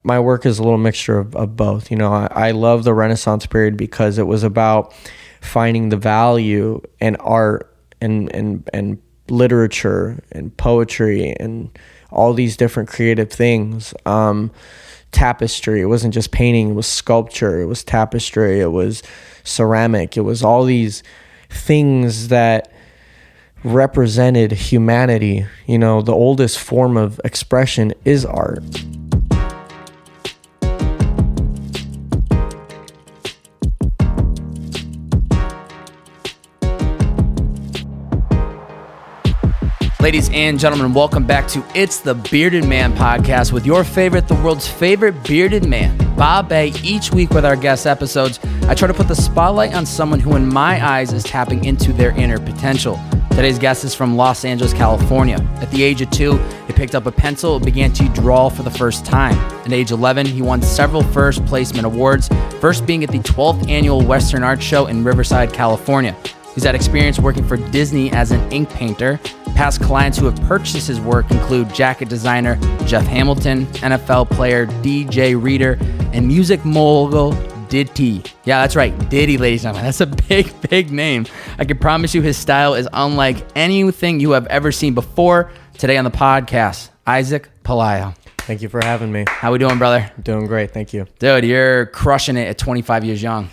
my work is a little mixture of both. I love the Renaissance period because it was about finding the value in art and literature and poetry and all these different creative things. Tapestry, it wasn't just painting, it was sculpture, it was tapestry, it was ceramic, it was all these things that represented humanity. The oldest form of expression is art. Ladies and gentlemen, welcome back to It's the Bearded Man podcast with your favorite, the world's favorite bearded man, Bob Bay. Each week with our guest episodes, I try to put the spotlight on someone who in my eyes is tapping into their inner potential. Today's guest is from Los Angeles, California. At the age of 2, he picked up a pencil and began to draw for the first time. At age 11, he won several first placement awards, first being at the 12th annual Western Art Show in Riverside, California. He's had experience working for Disney as an ink painter. Past clients who have purchased his work include jacket designer Jeff Hamilton, NFL player D.J. Reader, and music mogul Diddy. Yeah, that's right, Diddy, ladies and gentlemen. That's a big name. I can promise you his style is unlike anything you have ever seen before. Today on the podcast, Isaac Pelayo. Thank you for having me. How we doing, brother? Doing great, thank you. Dude, you're crushing it at 25 years young.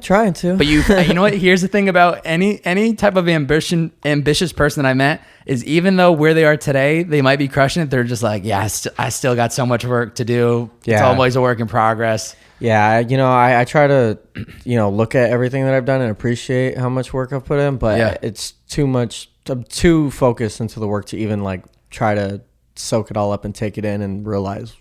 Trying to. But you know what? Here's the thing about any type of ambitious person that I met is even though where they are today, they might be crushing it. They're just like, yeah, I still got so much work to do. Yeah. It's always a work in progress. Yeah. I try to, look at everything that I've done and appreciate how much work I've put in, but it's too much. I'm too focused into the work to even try to soak it all up and take it in and realize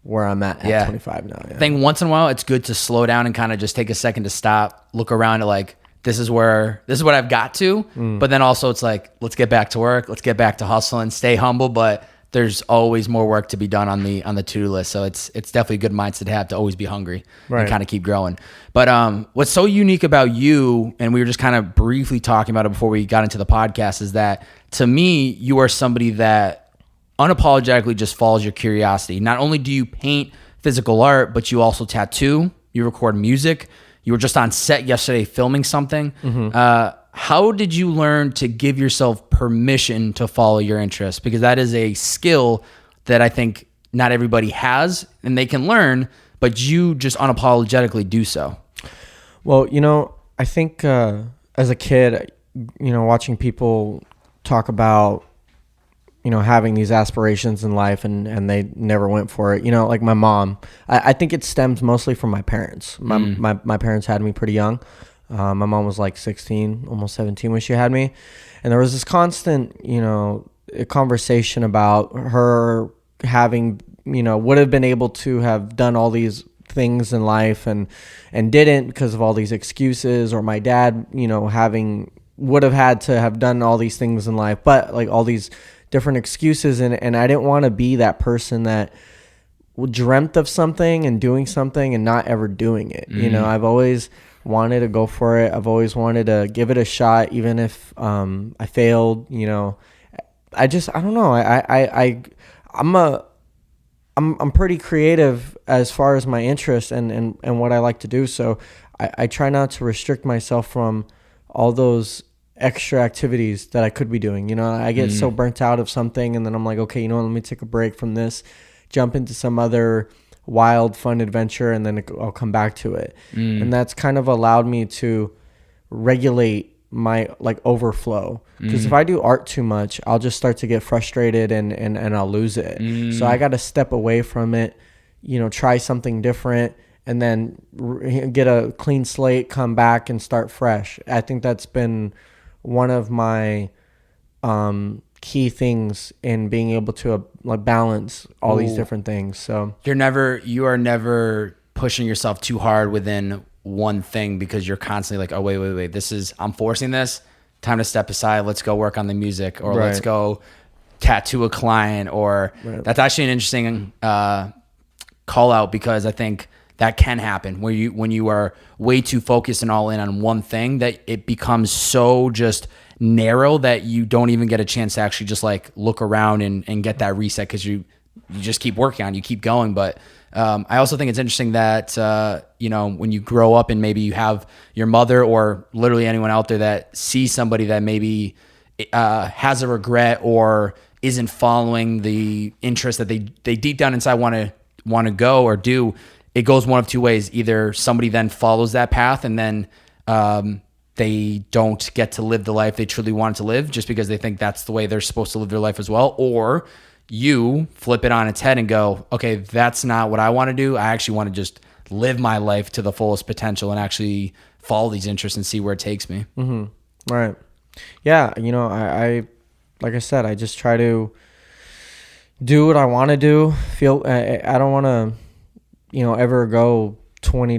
where I'm at 25 now. Yeah. I think once in a while it's good to slow down and kind of just take a second to stop, look around at this is what I've got to. But then also it's let's get back to work. Let's get back to hustling, stay humble. But there's always more work to be done on the to-do list. So it's definitely a good mindset to have, to always be hungry and kind of keep growing. But what's so unique about you, and we were just kind of briefly talking about it before we got into the podcast, is that to me, you are somebody that unapologetically just follows your curiosity. Not only do you paint physical art, but you also tattoo, you record music. You were just on set yesterday filming something. Mm-hmm. How did you learn to give yourself permission to follow your interests? Because that is a skill that I think not everybody has and they can learn, but you just unapologetically do so. Well, I think as a kid, watching people talk about having these aspirations in life and they never went for it. Like my mom, I think it stems mostly from my parents. My parents had me pretty young. My mom was 16, almost 17 when she had me. And there was this constant, conversation about her having, would have been able to have done all these things in life and didn't because of all these excuses, or my dad, would have had to have done all these things in life, but all these different excuses, and I didn't want to be that person that dreamt of something and doing something and not ever doing it. I've always wanted to go for it. I've always wanted to give it a shot, even if I failed. I don't know. I'm pretty creative as far as my interest and what I like to do. So I try not to restrict myself from all those extra activities that I could be doing. I get so burnt out of something, and then I'm like, okay, let me take a break from this, jump into some other wild, fun adventure, and then I'll come back to it. And that's kind of allowed me to regulate my overflow. Because if I do art too much, I'll just start to get frustrated and I'll lose it. So I got to step away from it, try something different, and then get a clean slate, come back and start fresh. I think that's been one of my key things in being able to balance all these different things. So you are never pushing yourself too hard within one thing, because you're constantly oh, wait, I'm forcing this, time to step aside, let's go work on the music, or let's go tattoo a client, or that's actually an interesting call out, because I think that can happen when you are way too focused and all in on one thing, that it becomes so just narrow that you don't even get a chance to actually just look around and get that reset, because you just keep working on it, you keep going. But I also think it's interesting that, when you grow up and maybe you have your mother or literally anyone out there that sees somebody that maybe has a regret or isn't following the interest that they deep down inside want to go or do, it goes one of two ways. Either somebody then follows that path and then they don't get to live the life they truly want to live just because they think that's the way they're supposed to live their life as well. Or you flip it on its head and go, okay, that's not what I want to do. I actually want to just live my life to the fullest potential and actually follow these interests and see where it takes me. Mm-hmm. Right. Yeah. I like I said, I just try to do what I want to do. I don't want to, ever go 20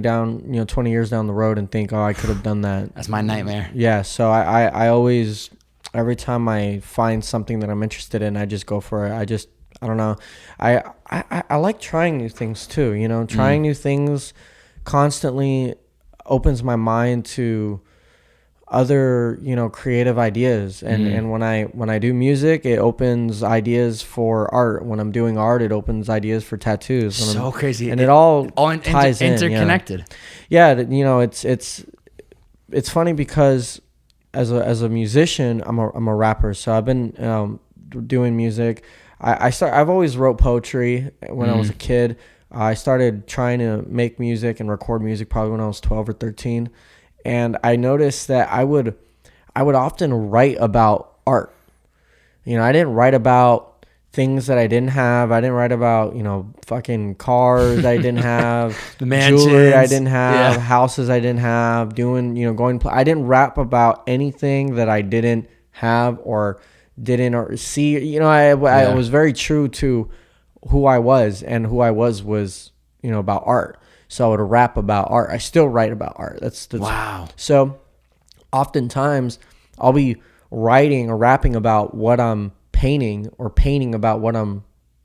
years down the road and think, oh, I could have done that. That's my nightmare. Yeah. So I always, every time I find something that I'm interested in, I just go for it. I don't know. I like trying new things too. Trying new things constantly opens my mind to other, creative ideas. And when I do music, it opens ideas for art. When I'm doing art, it opens ideas for tattoos. So crazy. And it all ties interconnected. Yeah. It's funny because as a musician, I'm a rapper. So I've been doing music. I've always wrote poetry when I was a kid. I started trying to make music and record music probably when I was 12 or 13. And I noticed that I would often write about art. I didn't write about things that I didn't have. I didn't write about, fucking cars I didn't have, the mansions jewelry I didn't have, houses I didn't have, I didn't rap about anything that I didn't have or didn't or see. I was very true to who I was, and who I was about art. So I would rap about art. I still write about art. That's wow. So oftentimes I'll be writing or rapping about what I'm painting or painting about what I'm,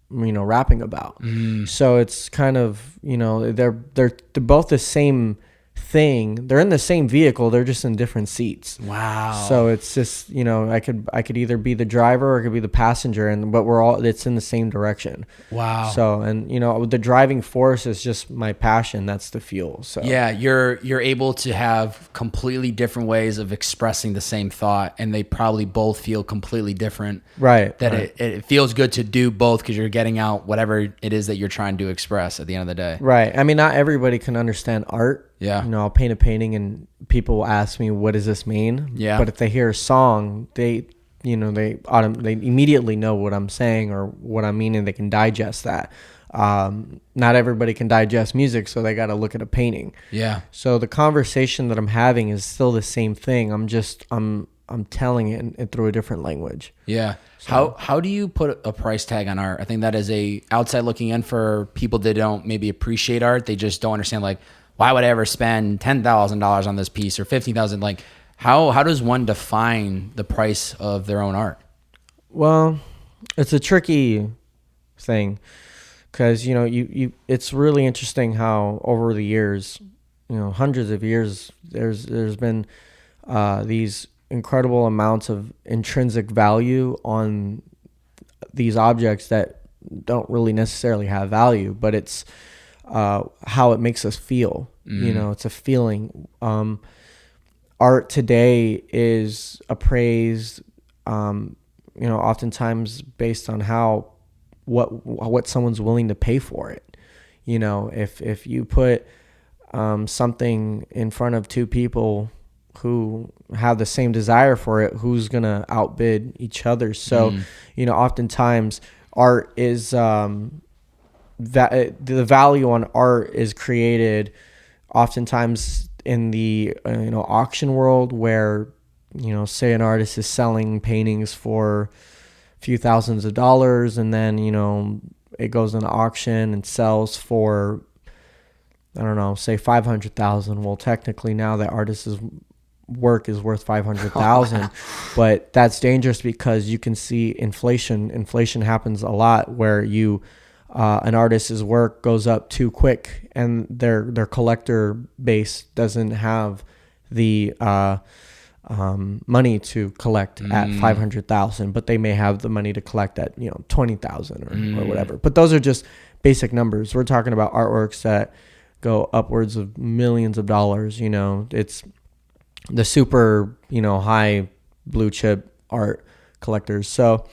rapping about. So it's kind of, they're both the same thing. They're in the same vehicle. They're just in different seats. Wow. So it's just, I could either be the driver or I could be the passenger, but it's in the same direction. Wow. So, and the driving force is just my passion. That's the fuel. So yeah, you're able to have completely different ways of expressing the same thought, and they probably both feel completely different. Right. It feels good to do both because you're getting out whatever it is that you're trying to express at the end of the day. Right. I mean, not everybody can understand art. Yeah. I'll paint a painting and people will ask me, what does this mean? Yeah. But if they hear a song, they immediately know what I'm saying or what I'm meaning. They can digest that. Not everybody can digest music, so they got to look at a painting. Yeah. So the conversation that I'm having is still the same thing. I'm telling it through a different language. Yeah. So. How do you put a price tag on art? I think that is a outside looking in for people that don't maybe appreciate art. They just don't understand, like, why would I ever spend $10,000 on this piece or $15,000? Like, how does one define the price of their own art? Well, it's a tricky thing because it's really interesting how over the years, hundreds of years, there's been these incredible amounts of intrinsic value on these objects that don't really necessarily have value, but it's how it makes us feel. It's a feeling. Art today is appraised, oftentimes based on what someone's willing to pay for it. If you put something in front of two people who have the same desire for it, who's gonna outbid each other? So, oftentimes art is the value on art is created oftentimes in the auction world where say an artist is selling paintings for a few thousands of dollars, and then it goes in auction and sells for, I don't know, say 500,000. Well, technically now that artist's work is worth 500,000, but that's dangerous because you can see inflation happens a lot where an artist's work goes up too quick and their collector base doesn't have the money to collect at 500,000, but they may have the money to collect at 20,000 or whatever. But those are just basic numbers. We're talking about artworks that go upwards of millions of dollars. It's the super high blue chip art collectors. So,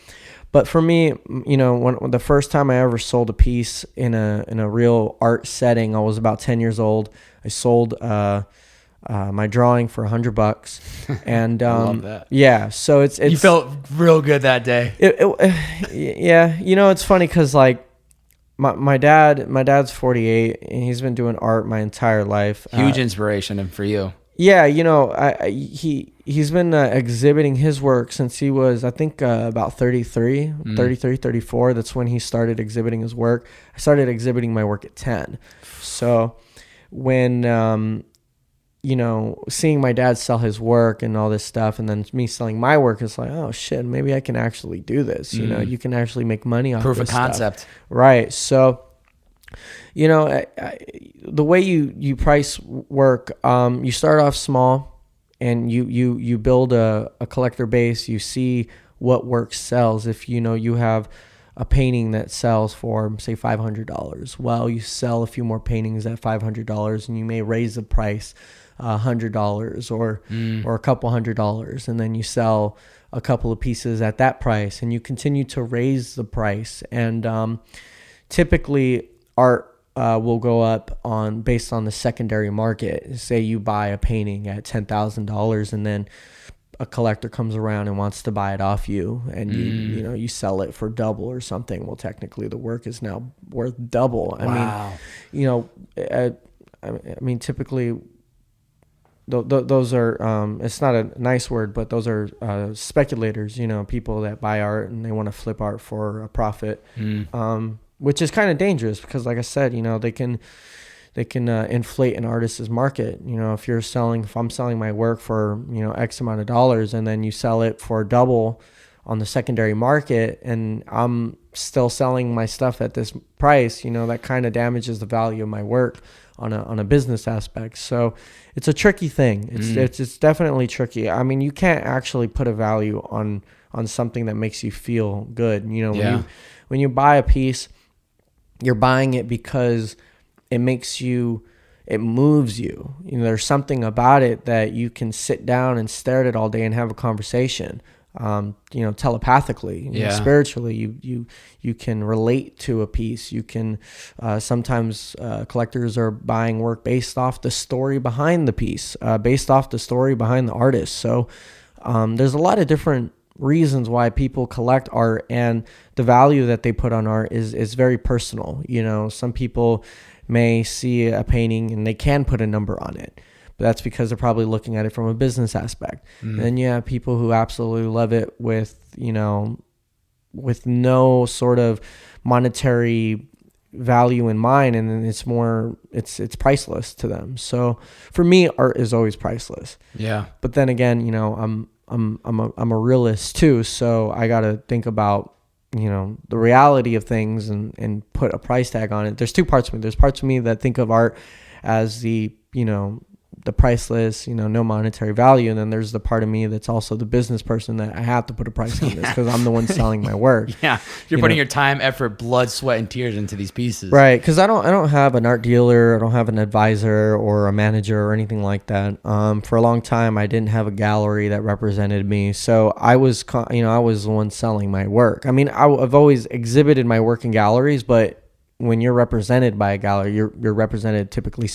but for me, when the first time I ever sold a piece in a real art setting, I was about 10 years old. I sold my drawing for $100, and I love that. Yeah, so it's you felt real good that day. Yeah, it's funny because like my dad's 48 and he's been doing art my entire life. Huge inspiration for you. Yeah, he's been exhibiting his work since he was, I think, about 33, 34. That's when he started exhibiting his work. I started exhibiting my work at 10. So when, seeing my dad sell his work and all this stuff, and then me selling my work, it's like, oh shit, maybe I can actually do this. You can actually make money off proof this of concept. Stuff. Right. So, the way you price work, you start off small and you build a collector base. You see what work sells. If you have a painting that sells for, say, $500, well, you sell a few more paintings at $500 and you may raise the price $100 or a couple $100, and then you sell a couple of pieces at that price and you continue to raise the price. And typically art will go up based on the secondary market. Say you buy a painting at $10,000 and then a collector comes around and wants to buy it off you, and you sell it for double or something. Well, technically the work is now worth double. Wow. I mean, typically those are it's not a nice word, but those are speculators. People that buy art and they want to flip art for a profit. Which is kind of dangerous because, like I said, they can inflate an artist's market. If I'm selling my work for X amount of dollars, and then you sell it for double on the secondary market, and I'm still selling my stuff at this price, that kind of damages the value of my work on a business aspect. So it's a tricky thing. It's definitely tricky. I mean, you can't actually put a value on something that makes you feel good. When you buy a piece, you're buying it because it moves you. There's something about it that you can sit down and stare at it all day and have a conversation. Telepathically, spiritually, you can relate to a piece. You can sometimes collectors are buying work based off the story behind the piece, based off the story behind the artist. So there's a lot of different reasons why people collect art, and the value that they put on art is very personal. Some people may see a painting and they can put a number on it, but that's because they're probably looking at it from a business aspect. And then you have people who absolutely love it with no sort of monetary value in mind, and then it's priceless to them. So for me, art is always priceless. Yeah. But then again, I'm a realist too, so I got to think about the reality of things and put a price tag on it. There's two parts of me. There's parts of me that think of art as the priceless, no monetary value, and then there's the part of me that's also the business person that I have to put a price on this because I'm the one selling my work. Yeah, you're putting your time, effort, blood, sweat, and tears into these pieces. Right, because I don't have an art dealer, I don't have an advisor or a manager or anything like that. For a long time, I didn't have a gallery that represented me, so I was the one selling my work. I mean, I've always exhibited my work in galleries, but when you're represented by a gallery, you're represented typically,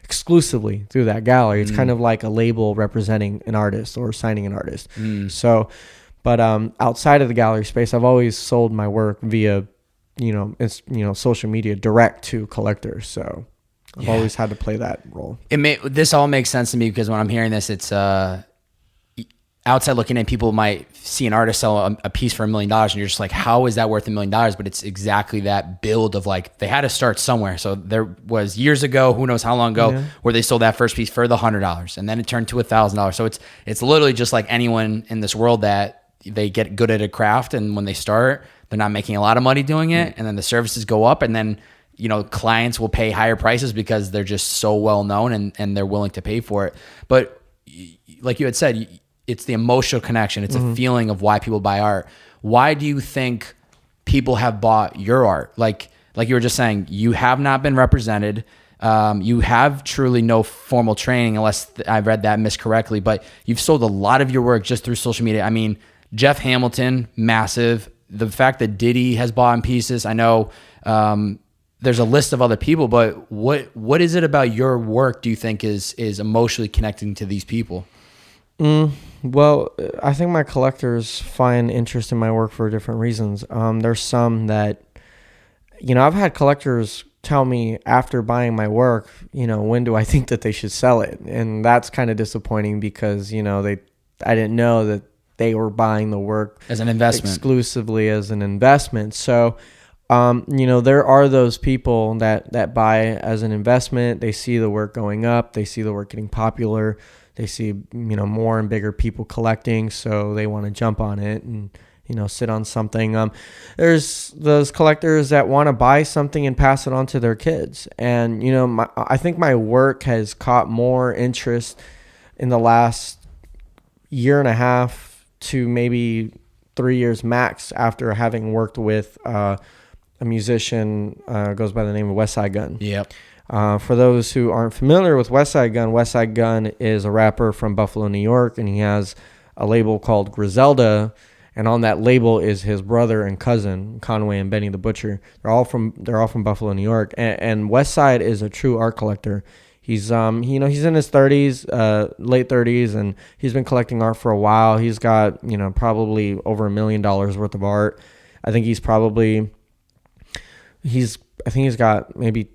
exclusively through that gallery. It's kind of like a label representing an artist or signing an artist. So, but outside of the gallery space, I've always sold my work via, social media direct to collectors. So I've always had to play that role. This all makes sense to me because when I'm hearing this, it's outside looking in, people might see an artist sell a piece for $1 million and you're just like, how is that worth $1 million? But it's exactly that build of like, they had to start somewhere. So there was years ago, who knows how long ago, where they sold that first piece for the $100 and then it turned to $1,000. So it's literally just like anyone in this world that they get good at a craft. And when they start, they're not making a lot of money doing it. And then the services go up, and then, clients will pay higher prices because they're just so well known and they're willing to pay for it. But like you had said, it's the emotional connection. It's a feeling of why people buy art. Why do you think people have bought your art? Like you were just saying, you have not been represented. You have truly no formal training, unless I read that miscorrectly, but you've sold a lot of your work just through social media. I mean, Jeff Hamilton, massive. The fact that Diddy has bought in pieces. I know there's a list of other people, but what is it about your work do you think is emotionally connecting to these people? Well, I think my collectors find interest in my work for different reasons. There's some that, I've had collectors tell me after buying my work, when do I think that they should sell it? And that's kind of disappointing because, I didn't know that they were buying the work as an investment, exclusively as an investment. So, there are those people that buy as an investment. They see the work going up. They see the work getting popular. They see, more and bigger people collecting. So they want to jump on it and, sit on something. There's those collectors that want to buy something and pass it on to their kids. And, I think my work has caught more interest in the last year and a half to maybe 3 years max after having worked with a musician goes by the name of WestSide Gun. Yep. For those who aren't familiar with WestSide Gun is a rapper from Buffalo, New York, and he has a label called Griselda. And on that label is his brother and cousin, Conway and Benny the Butcher. They're all from Buffalo, New York. And WestSide is a true art collector. He's he's in his 30s, late 30s, and he's been collecting art for a while. He's got probably over $1 million worth of art. I think he's got maybe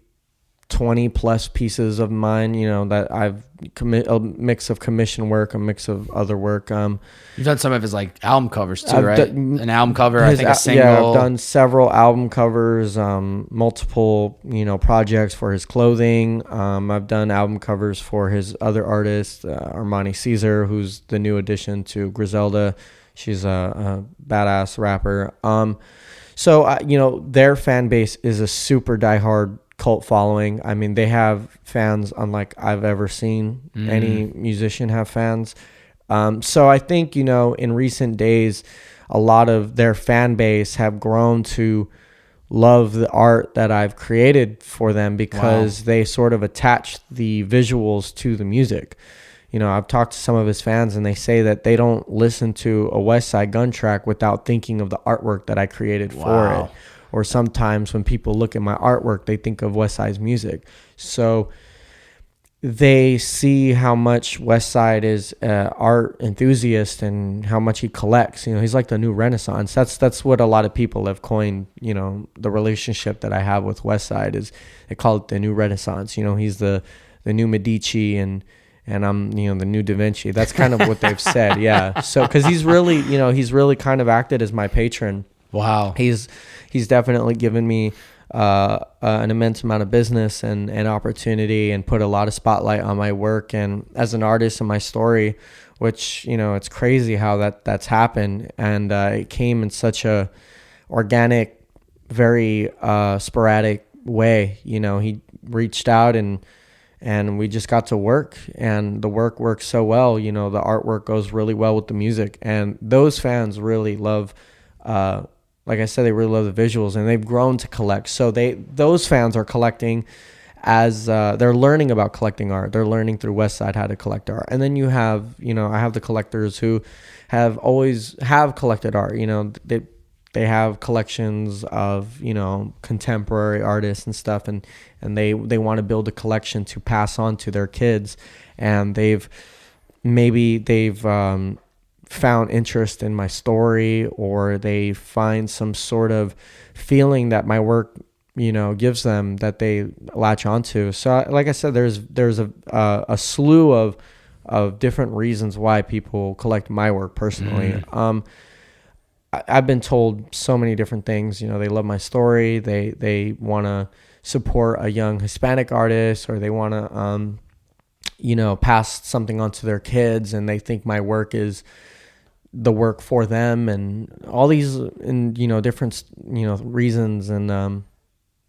20 plus pieces of mine, that I've a mix of commission work, a mix of other work. You've done some of his like album covers too, right? An album cover, I think a single. Yeah, I've done several album covers, multiple, projects for his clothing. I've done album covers for his other artists, Armani Caesar, who's the new addition to Griselda. She's a badass rapper. So, their fan base is a super diehard cult following. I mean, they have fans unlike I've ever seen any musician have fans. So I think, in recent days, a lot of their fan base have grown to love the art that I've created for them because they sort of attach the visuals to the music. I've talked to some of his fans and they say that they don't listen to a WestSide Gun track without thinking of the artwork that I created for it. Or sometimes when people look at my artwork, they think of WestSide's music. So they see how much WestSide is an art enthusiast and how much he collects. He's like the new Renaissance. That's what a lot of people have coined, the relationship that I have with WestSide is they call it the new Renaissance. He's the new Medici and I'm, the new Da Vinci. That's kind of what they've said. Yeah. So, cause he's really kind of acted as my patron. Wow. He's definitely given me an immense amount of business and opportunity and put a lot of spotlight on my work and as an artist and my story, which, it's crazy how that's happened. And it came in such a organic, very sporadic way. He reached out and we just got to work and the work works so well. The artwork goes really well with the music and those fans really love like I said, they really love the visuals and they've grown to collect. So those fans are collecting as they're learning about collecting art. They're learning through WestSide how to collect art. And then you have, I have the collectors who have always collected art. They have collections of, contemporary artists and stuff and they want to build a collection to pass on to their kids. And they've found interest in my story or they find some sort of feeling that my work gives them that they latch onto. So like I said, there's a slew of different reasons why people collect my work personally. I've been told so many different things. They love my story, they want to support a young Hispanic artist or they want to pass something on to their kids and they think my work is the work for them and all these and different reasons and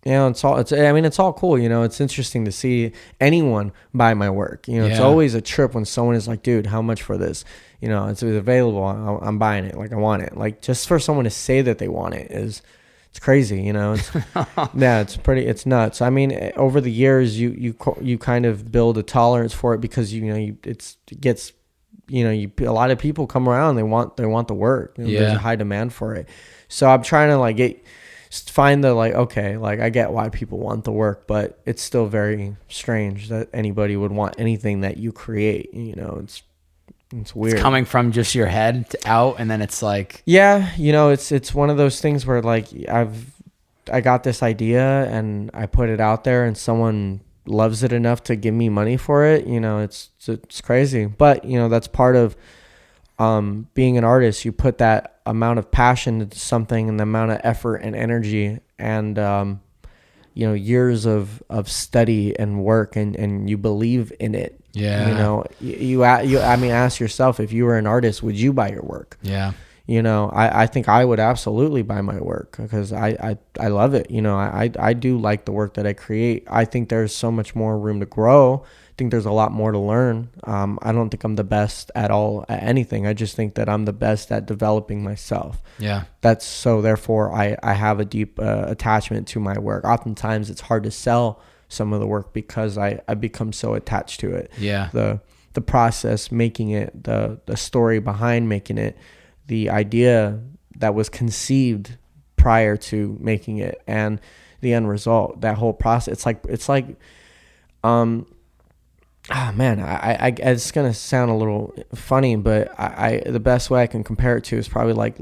it's all cool. It's interesting to see anyone buy my work. It's Yeah. always a trip when someone is like, dude, how much for this? It's available. I'm buying it. Like, I want it. Like, just for someone to say that they want it it's crazy. It's nuts. I mean, over the years, you kind of build a tolerance for it because, it gets, a lot of people come around, they want the work. There's a high demand for it. So I'm trying to like find the like, okay, like I get why people want the work, but it's still very strange that anybody would want anything that you create. It's weird. It's coming from just your head out, and then it's like, yeah, it's one of those things where like I got this idea and I put it out there and someone loves it enough to give me money for it. It's crazy, but that's part of being an artist. You put that amount of passion into something and the amount of effort and energy and years of study and work, and you believe in it. Ask yourself, if you were an artist, would you buy your work? I think I would absolutely buy my work because I love it. I do like the work that I create. I think there's so much more room to grow. I think there's a lot more to learn. I don't think I'm the best at all at anything. I just think that I'm the best at developing myself. Therefore I have a deep attachment to my work. Oftentimes it's hard to sell some of the work because I become so attached to it. The process making it, the story behind making it, the idea that was conceived prior to making it, and the end result, that whole process. It's like it's gonna sound a little funny, but I the best way I can compare it to is probably like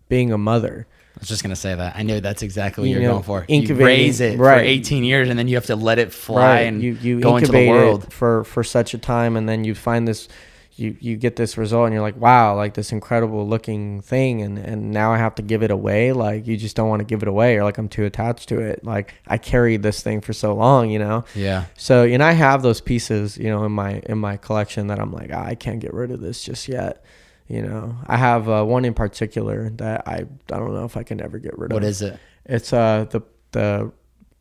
being a mother. I was just going to say that. I knew that's exactly what you're going for. You Incubating, raise it for 18 years, and then you have to let it fly and you go into the world. It for such a time, and then you find this, you get this result, and you're like, wow, like this incredible looking thing, and now I have to give it away. Like, you just don't want to give it away, or like I'm too attached to it. Like, I carried this thing for so long, So, I have those pieces, in my collection that I'm like, I can't get rid of this just yet. I have one in particular that I don't know if I can ever get rid of. What is it? It's the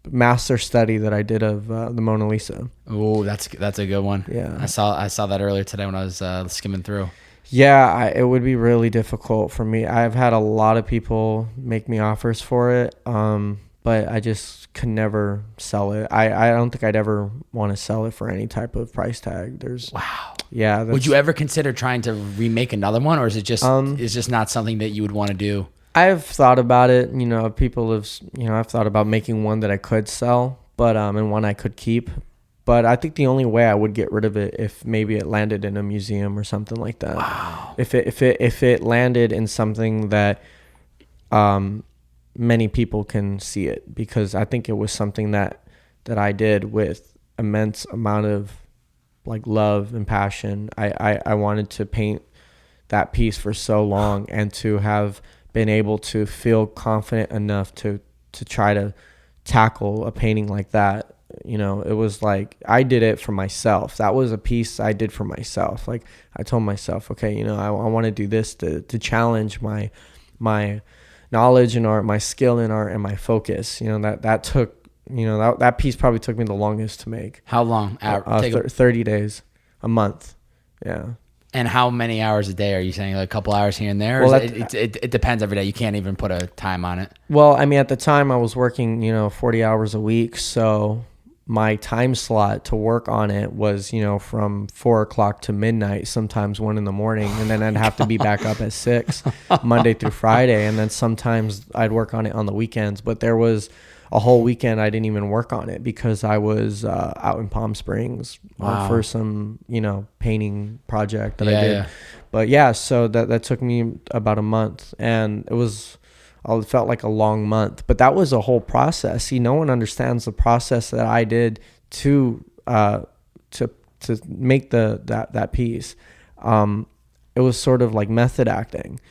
master study that I did of the Mona Lisa. Oh, that's a good one. Yeah, I saw that earlier today when I was skimming through. Yeah, it would be really difficult for me. I've had a lot of people make me offers for it, but I just could never sell it. I don't think I'd ever want to sell it for any type of price tag. Wow. Yeah. Would you ever consider trying to remake another one, or is it just not something that you would want to do? I've thought about it. I've thought about making one that I could sell, but and one I could keep. But I think the only way I would get rid of it if maybe it landed in a museum or something like that. Wow. If it landed in something that many people can see it, because I think it was something that I did with immense amount of like love and passion. I wanted to paint that piece for so long, and to have been able to feel confident enough to try to tackle a painting like that. It was like I did it for myself. That was a piece I did for myself. Like, I told myself, okay, I want to do this to challenge my knowledge in art, my skill in art, and my focus. That took, that piece probably took me the longest to make. How long? 30 days, a month. Yeah. And how many hours a day are you saying? Like a couple hours here and there? Well, it depends every day. You can't even put a time on it. Well, I mean, at the time I was working, 40 hours a week. So my time slot to work on it was, from 4 o'clock to midnight, sometimes 1 a.m, and then I'd have to be back up at 6 Monday through Friday. And then sometimes I'd work on it on the weekends, but there was a whole weekend I didn't even work on it because I was out in Palm Springs for some, painting project that I did. Yeah. But yeah, so that took me about a month, and it felt like a long month, but that was a whole process. See, no one understands the process that I did to make that piece. It was sort of like method acting.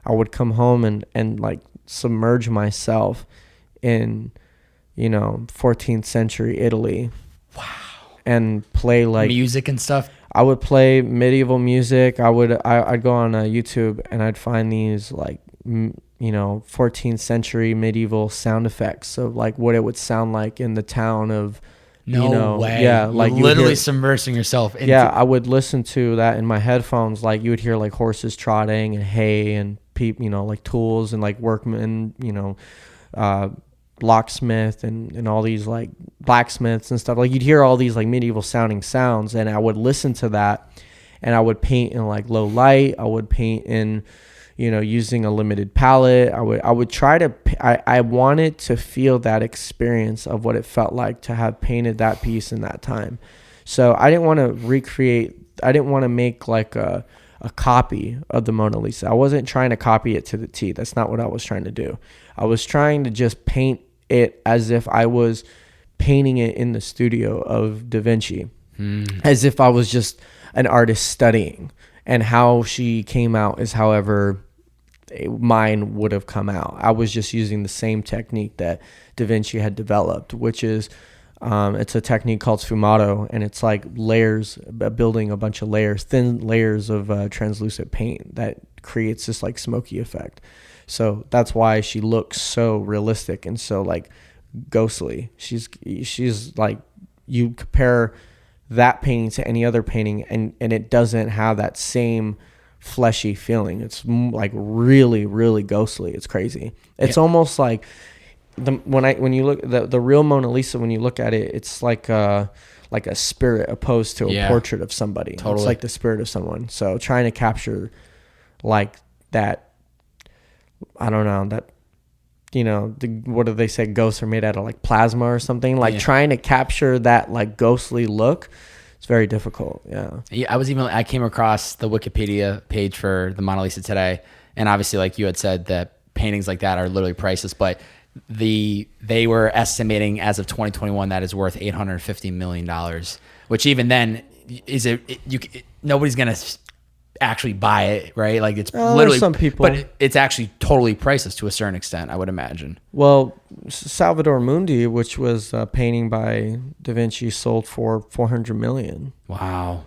I would come home and like submerge myself in, 14th century Italy. Wow. And play like music and stuff. I would play medieval music. I'd go on YouTube and I'd find these like 14th century medieval sound effects of like what it would sound like in the town of, No way. Yeah. You're Like literally submersing yourself into. Yeah. I would listen to that in my headphones. Like you would hear like horses trotting and hay and like tools and like workmen, locksmith and all these like blacksmiths and stuff. Like you'd hear all these like medieval sounding sounds, and I would listen to that, and I would paint in like low light. I would paint in, using a limited palette. I would try to, I wanted to feel that experience of what it felt like to have painted that piece in that time. So I didn't want to make like a copy of the Mona Lisa. I wasn't trying to copy it to the T. That's not what I was trying to do. I was trying to just paint it as if I was painting it in the studio of Da Vinci, as if I was just an artist studying, and how she came out is however mine would have come out. I was just using the same technique that Da Vinci had developed, which is it's a technique called sfumato, and it's like layers, building a bunch of layers, thin layers of translucent paint that creates this like smoky effect. So that's why she looks so realistic and so like ghostly. She's like, you compare that painting to any other painting, and it doesn't have that same fleshy feeling. It's like really, really ghostly. It's crazy. It's almost like when you look the real Mona Lisa, when you look at it, it's like a spirit opposed to a portrait of somebody. Totally. It's like the spirit of someone. So trying to capture like that, I don't know, that, what do they say? Ghosts are made out of like plasma or something. Like trying to capture that like ghostly look. It's very difficult. Yeah. I came across the Wikipedia page for the Mona Lisa today. And obviously, like you had said, that paintings like that are literally priceless, but they were estimating as of 2021 that is worth $850 million, which even then nobody's going to actually buy it, right? Like it's literally some people, but it's actually totally priceless to a certain extent, I would imagine. Well, Salvator Mundi, which was a painting by Da Vinci, sold for $400 million. Wow.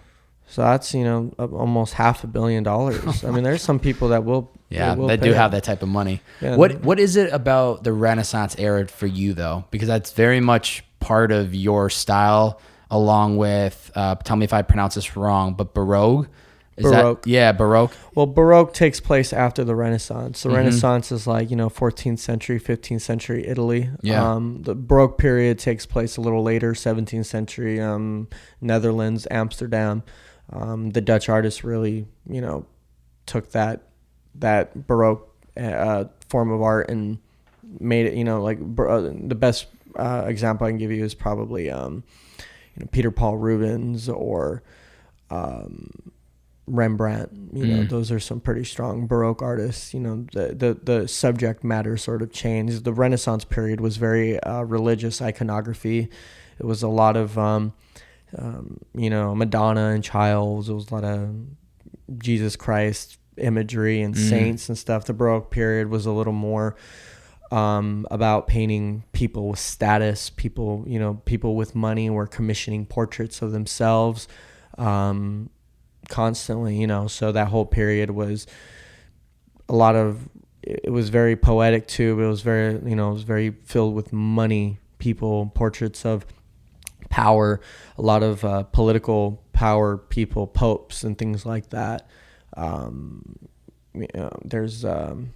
So that's, almost $500 million. I mean, there's some people that will. That do have that type of money. Yeah. What is it about the Renaissance era for you though? Because that's very much part of your style, along with, tell me if I pronounce this wrong, but Baroque. Baroque. Baroque. Well, Baroque takes place after the Renaissance. The Renaissance is like, 14th century, 15th century Italy. Yeah. The Baroque period takes place a little later, 17th century, Netherlands, Amsterdam. The Dutch artists really, took that Baroque form of art and made it, the best example I can give you is probably, Peter Paul Rubens or Rembrandt. Those are some pretty strong Baroque artists. The subject matter sort of changed. The Renaissance period was very religious iconography. It was a lot of Madonna and Childs. It was a lot of Jesus Christ imagery and saints and stuff. The Baroque period was a little more about painting people with status. People with money were commissioning portraits of themselves constantly, so that whole period was it was very poetic too, but it was very filled with money, people, portraits of power, a lot of political power people, popes and things like that. There's I'm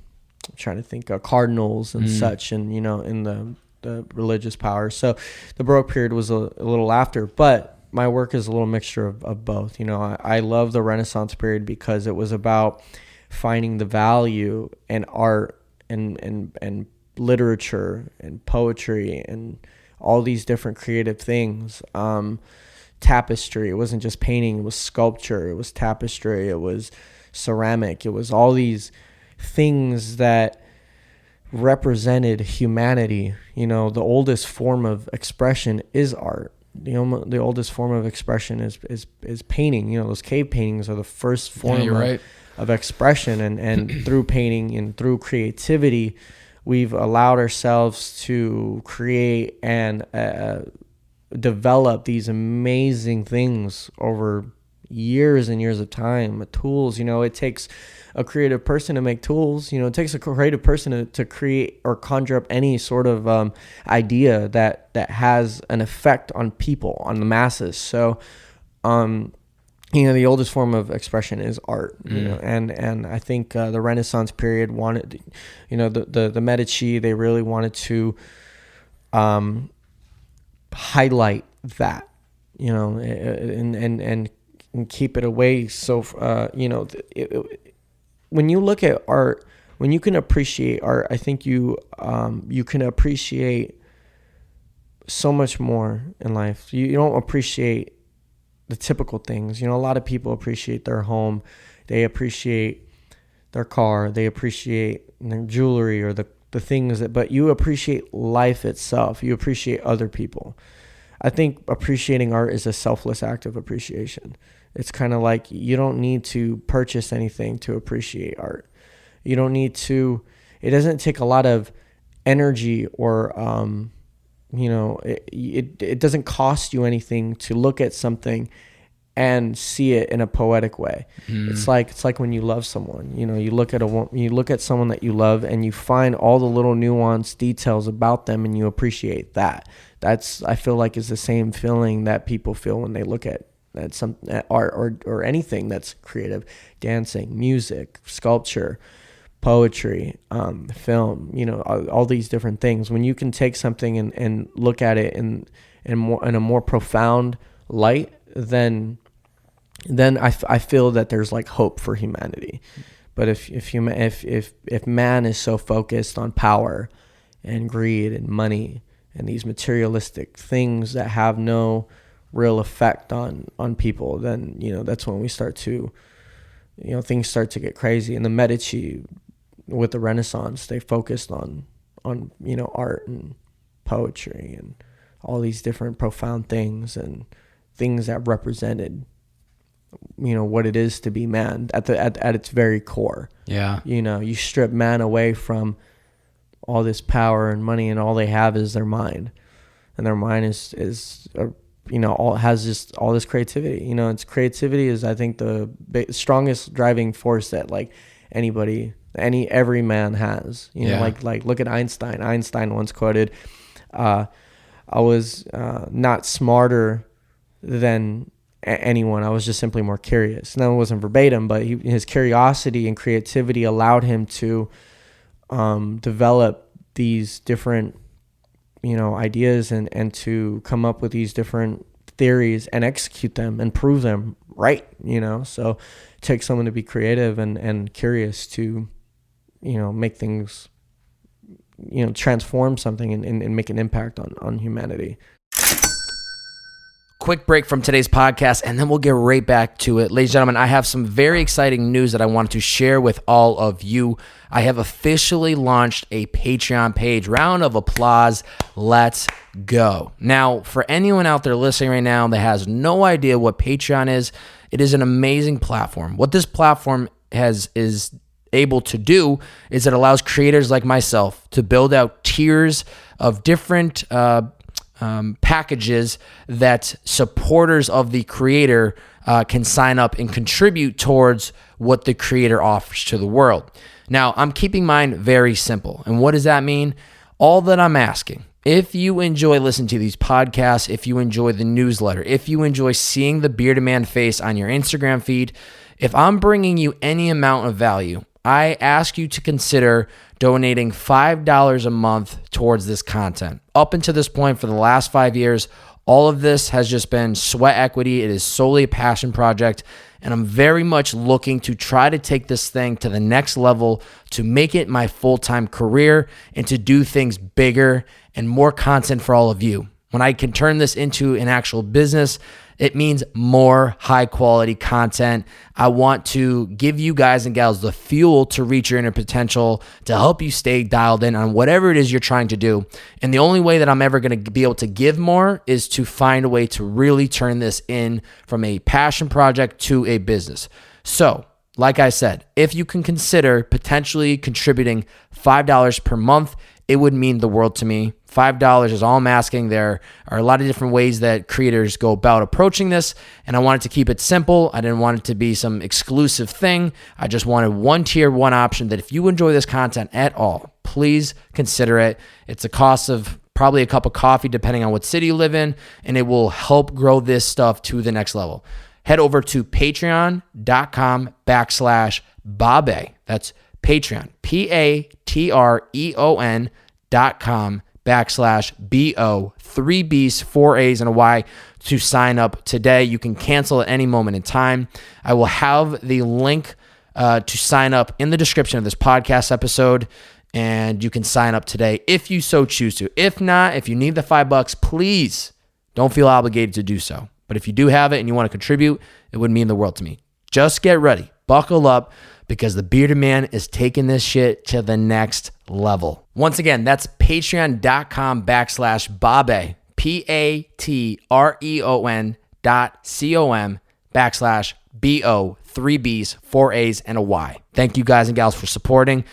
trying to think of cardinals and such, and in the religious power. So the Baroque period was a little after, but my work is a little mixture of both. I love the Renaissance period because it was about finding the value in art and literature and poetry and all these different creative things. Tapestry, it wasn't just painting, it was sculpture, it was tapestry, it was ceramic, it was all these things that represented humanity. The oldest form of expression is art. The oldest form of expression is painting. Those cave paintings are the first form of expression, and through painting and through creativity, we've allowed ourselves to create and develop these amazing things over years and years of time. Tools, it takes a creative person to make tools. It takes a creative person to create or conjure up any sort of idea that has an effect on people, on the masses. So, the oldest form of expression is art, and I think the Renaissance period wanted, the Medici, they really wanted to highlight that, and keep it away. So, when you look at art, when you can appreciate art, I think you can appreciate so much more in life. You don't appreciate the typical things. A lot of people appreciate their home, they appreciate their car, they appreciate their jewelry or the things but you appreciate life itself. You appreciate other people. I think appreciating art is a selfless act of appreciation. It's kind of like you don't need to purchase anything to appreciate art. You don't need to, it doesn't take a lot of energy or, it doesn't cost you anything to look at something and see it in a poetic way. It's like when you love someone, you look at someone that you love and you find all the little nuanced details about them and you appreciate that. I feel like is the same feeling that people feel when they look at art or anything that's creative, dancing, music, sculpture, poetry, film, all these different things. When you can take something and look at it in a more profound light, then I feel that there's like hope for humanity. But if man is so focused on power and greed and money and these materialistic things that have no real effect on people, then that's when we start to things start to get crazy. And the Medici with the Renaissance, they focused on art and poetry and all these different profound things and things that represented what it is to be man at its very core. Yeah. You strip man away from all this power and money, and all they have is their mind, and their mind is has just all this creativity. It's creativity is, I think, the strongest driving force that like every man has. Like look at Einstein. Einstein once quoted, "I was not smarter than anyone. I was just simply more curious." Now, it wasn't verbatim, but his curiosity and creativity allowed him to develop these different ideas and to come up with these different theories and execute them and prove them right. So it takes someone to be creative and curious to make things, transform something and make an impact on humanity. Quick break from today's podcast, and then we'll get right back to it. Ladies and gentlemen, I have some very exciting news that I wanted to share with all of you. I have officially launched a Patreon page. Round of applause. Let's go. Now, for anyone out there listening right now that has no idea what Patreon is, it is an amazing platform. What this platform is able to do is it allows creators like myself to build out tiers of different packages that supporters of the creator can sign up and contribute towards what the creator offers to the world. Now, I'm keeping mine very simple. And what does that mean? All that I'm asking, if you enjoy listening to these podcasts, if you enjoy the newsletter, if you enjoy seeing the Bearded Man face on your Instagram feed, if I'm bringing you any amount of value, I ask you to consider donating $5 a month towards this content. Up until this point, for the last 5 years, all of this has just been sweat equity. It is solely a passion project, and I'm very much looking to try to take this thing to the next level, to make it my full-time career, and to do things bigger and more content for all of you. When I can turn this into an actual business, it means more high quality content. I want to give you guys and gals the fuel to reach your inner potential, to help you stay dialed in on whatever it is you're trying to do. And the only way that I'm ever going to be able to give more is to find a way to really turn this in from a passion project to a business. So, like I said, if you can consider potentially contributing $5 per month, it would mean the world to me. $5 is all I'm asking. There are a lot of different ways that creators go about approaching this, and I wanted to keep it simple. I didn't want it to be some exclusive thing. I just wanted one tier, one option that if you enjoy this content at all, please consider it. It's a cost of probably a cup of coffee depending on what city you live in, and it will help grow this stuff to the next level. Head over to patreon.com/Babe. That's Patreon, patreon.com/BO, 3 B's, 4 A's, and a Y to sign up today. You can cancel at any moment in time. I will have the link to sign up in the description of this podcast episode, and you can sign up today if you so choose to. If not, if you need the $5, please don't feel obligated to do so. But if you do have it and you want to contribute, it would mean the world to me. Just get ready, buckle up, because the Bearded Man is taking this shit to the next level. Once again, that's patreon.com/Babe, patreon.com/BO, 3 B's, 4 A's, and a Y. Thank you guys and gals for supporting.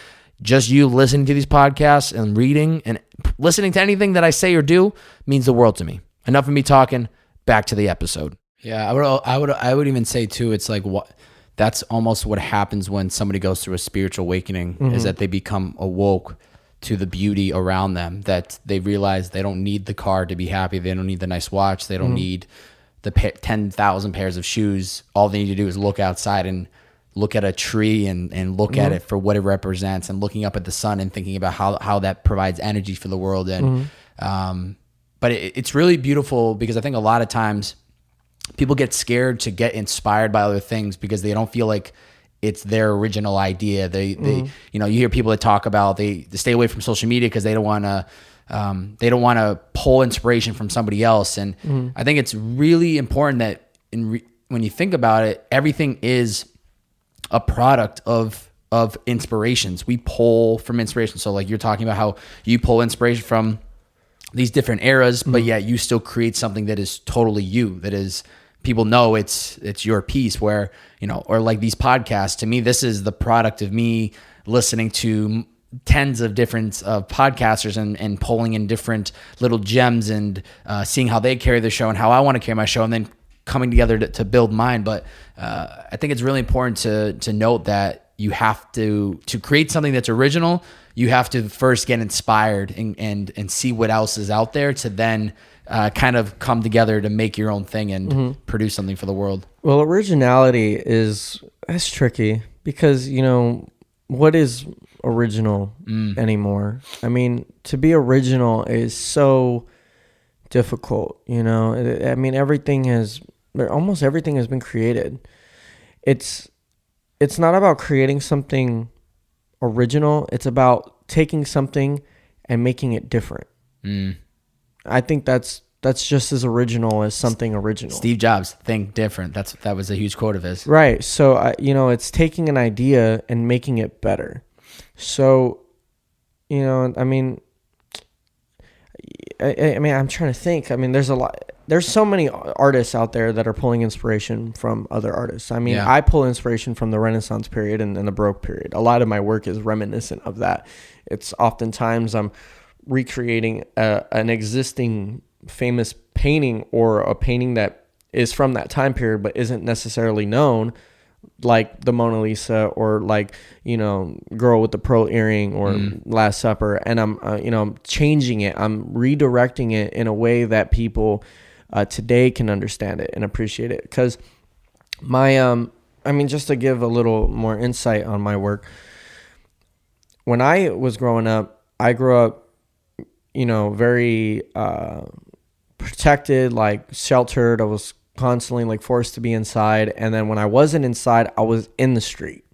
Just you listening to these podcasts and reading and listening to anything that I say or do means the world to me. Enough of me talking. Back to the episode. Yeah, I would even say too, it's like what that's almost what happens when somebody goes through a spiritual awakening, is that they become awoke to the beauty around them, that they realize they don't need the car to be happy. They don't need the nice watch. They don't need the 10,000 pairs of shoes. All they need to do is look outside and look at a tree and look at it for what it represents, and looking up at the sun and thinking about how that provides energy for the world. And, but it's really beautiful, because I think a lot of times people get scared to get inspired by other things because they don't feel like it's their original idea. They you hear people that talk about they stay away from social media because they don't want to pull inspiration from somebody else. And I think it's really important that when you think about it, everything is a product of inspirations. We pull from inspiration. So like you're talking about how you pull inspiration from these different eras, but yet you still create something that is totally you, that is, people know it's your piece, where, or like these podcasts, to me, this is the product of me listening to tens of different podcasters and pulling in different little gems and seeing how they carry the show and how I want to carry my show, and then coming together to build mine. But I think it's really important to note that you have to create something that's original. You have to first get inspired and see what else is out there, to then kind of come together to make your own thing and produce something for the world. Well, originality that's tricky, because, what is original anymore? I mean, to be original is so difficult, I mean, almost everything has been created. It's not about creating something original. It's about taking something and making it different. I think that's just as original as something original. Steve Jobs, think different. That was a huge quote of his. Right. So, it's taking an idea and making it better. So, I mean, I'm trying to think. I mean, there's so many artists out there that are pulling inspiration from other artists. I mean, I pull inspiration from the Renaissance period and the Baroque period. A lot of my work is reminiscent of that. It's oftentimes I'm recreating an existing famous painting, or a painting that is from that time period but isn't necessarily known, like the Mona Lisa, or like, Girl with the Pearl Earring, or Last Supper. And I'm changing it. I'm redirecting it in a way that people today can understand it and appreciate it. Because just to give a little more insight on my work, when I was growing up, I grew up, very protected, like sheltered. I was constantly like forced to be inside. And then when I wasn't inside, I was in the street.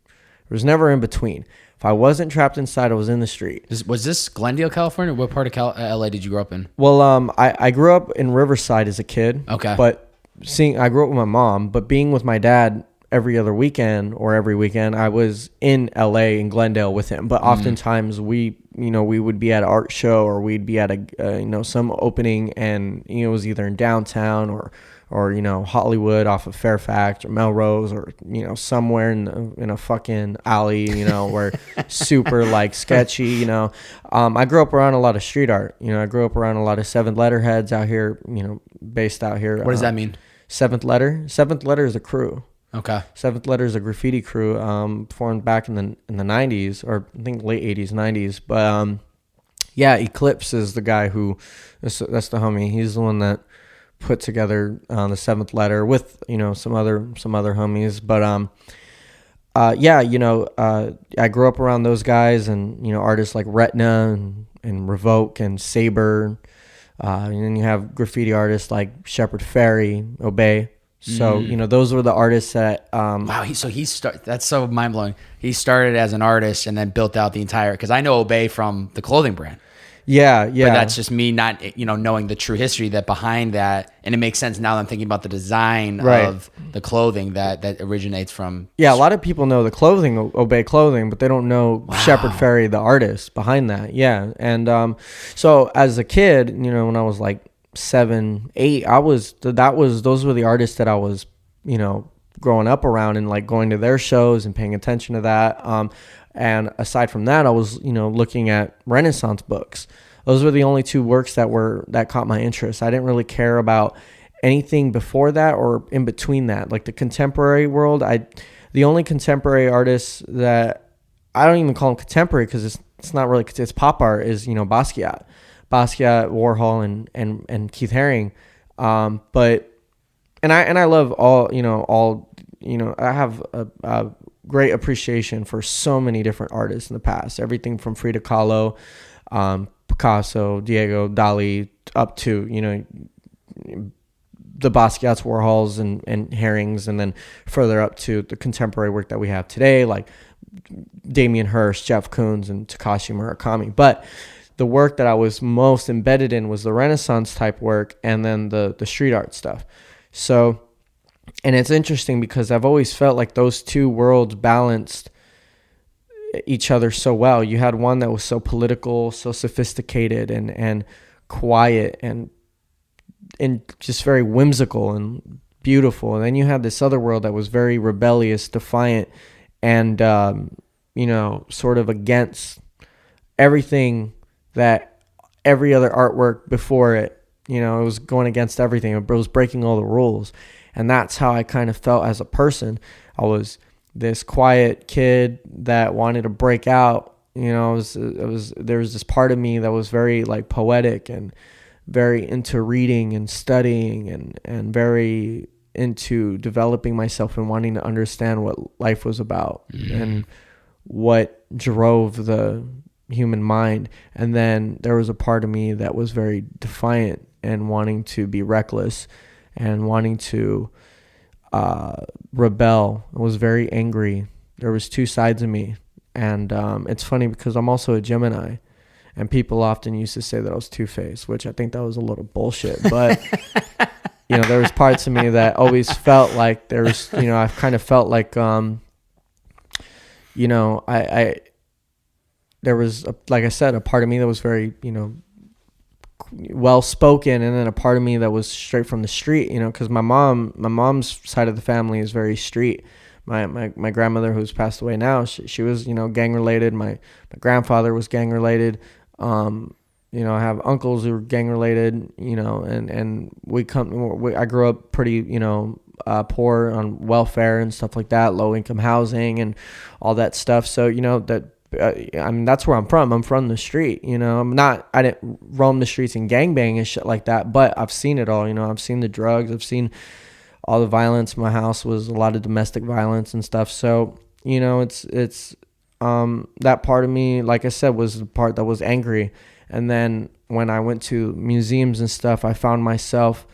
There was never in between. If I wasn't trapped inside, I was in the street. Was this Glendale, California? What part of LA did you grow up in? Well, I grew up in Riverside as a kid. Okay. But I grew up with my mom, but being with my dad every other weekend or every weekend, I was in LA in Glendale with him. But oftentimes we would be at an art show, or we'd be at some opening, and it was either in downtown or Hollywood off of Fairfax or Melrose, or somewhere in a fucking alley, where super like sketchy. I grew up around a lot of street art. I grew up around a lot of Seventh Letterheads out here, based out here. What does that mean? Seventh Letter is a crew. Okay. Seventh Letter is a graffiti crew formed back in the 90s, or I think late 80s, 90s. But yeah, Eclipse is the guy that's the homie. He's the one that put together the Seventh Letter with some other homies. But I grew up around those guys, and artists like Retina and Revoke and Saber. And then you have graffiti artists like Shepard Fairey, Obey. So those were the artists that wow. That's so mind blowing. He started as an artist and then built out the entire. Because I know Obey from the clothing brand. Yeah. But that's just me not knowing the true history that behind that, and it makes sense now that I'm thinking about the design of the clothing that originates from. Yeah, a lot of people know the clothing, Obey clothing, but they don't know Shepard Fairey, the artist behind that. Yeah, and so as a kid, when I was like 7, 8, those were the artists that I was growing up around, and like going to their shows and paying attention to that. And aside from that, I was, looking at Renaissance books. Those were the only two works that caught my interest. I didn't really care about anything before that or in between that. Like the contemporary world, the only contemporary artists that I don't even call them contemporary, because it's not really, it's pop art, is Basquiat, Warhol, and Keith Haring. But I love all. I have a great appreciation for so many different artists in the past. Everything from Frida Kahlo, Picasso, Diego, Dali, up to the Basquiat's, Warhols, and Herrings, and then further up to the contemporary work that we have today, like Damien Hirst, Jeff Koons, and Takashi Murakami. But the work that I was most embedded in was the Renaissance type work, and then the street art stuff. So, and it's interesting because I've always felt like those two worlds balanced each other so well. You had one that was so political, so sophisticated, and quiet, and just very whimsical and beautiful. And then you had this other world that was very rebellious, defiant, and sort of against everything that every other artwork before it. It was going against everything. It was breaking all the rules. And that's how I kind of felt as a person. I was this quiet kid that wanted to break out. There was this part of me that was very like poetic and very into reading and studying and very into developing myself and wanting to understand what life was about and what drove the human mind. And then there was a part of me that was very defiant and wanting to be reckless and wanting to rebel. I was very angry. There was two sides of me. And it's funny because I'm also a Gemini, and people often used to say that I was two-faced, which I think that was a little bullshit. But there was parts of me that always felt like there's I kind of felt like there was like I said, a part of me that was very well spoken, and then a part of me that was straight from the street, because my mom's side of the family is very street. My grandmother, who's passed away now, she was gang related. My grandfather was gang related. I have uncles who are gang related, and I grew up pretty poor on welfare and stuff like that, low income housing and all that stuff. So that's where I'm from. I'm from the street, I didn't roam the streets and gangbang and shit like that, but I've seen it all. I've seen the drugs, I've seen all the violence. My house was a lot of domestic violence and stuff. So, it's that part of me, like I said, was the part that was angry. And then when I went to museums and stuff, I found myself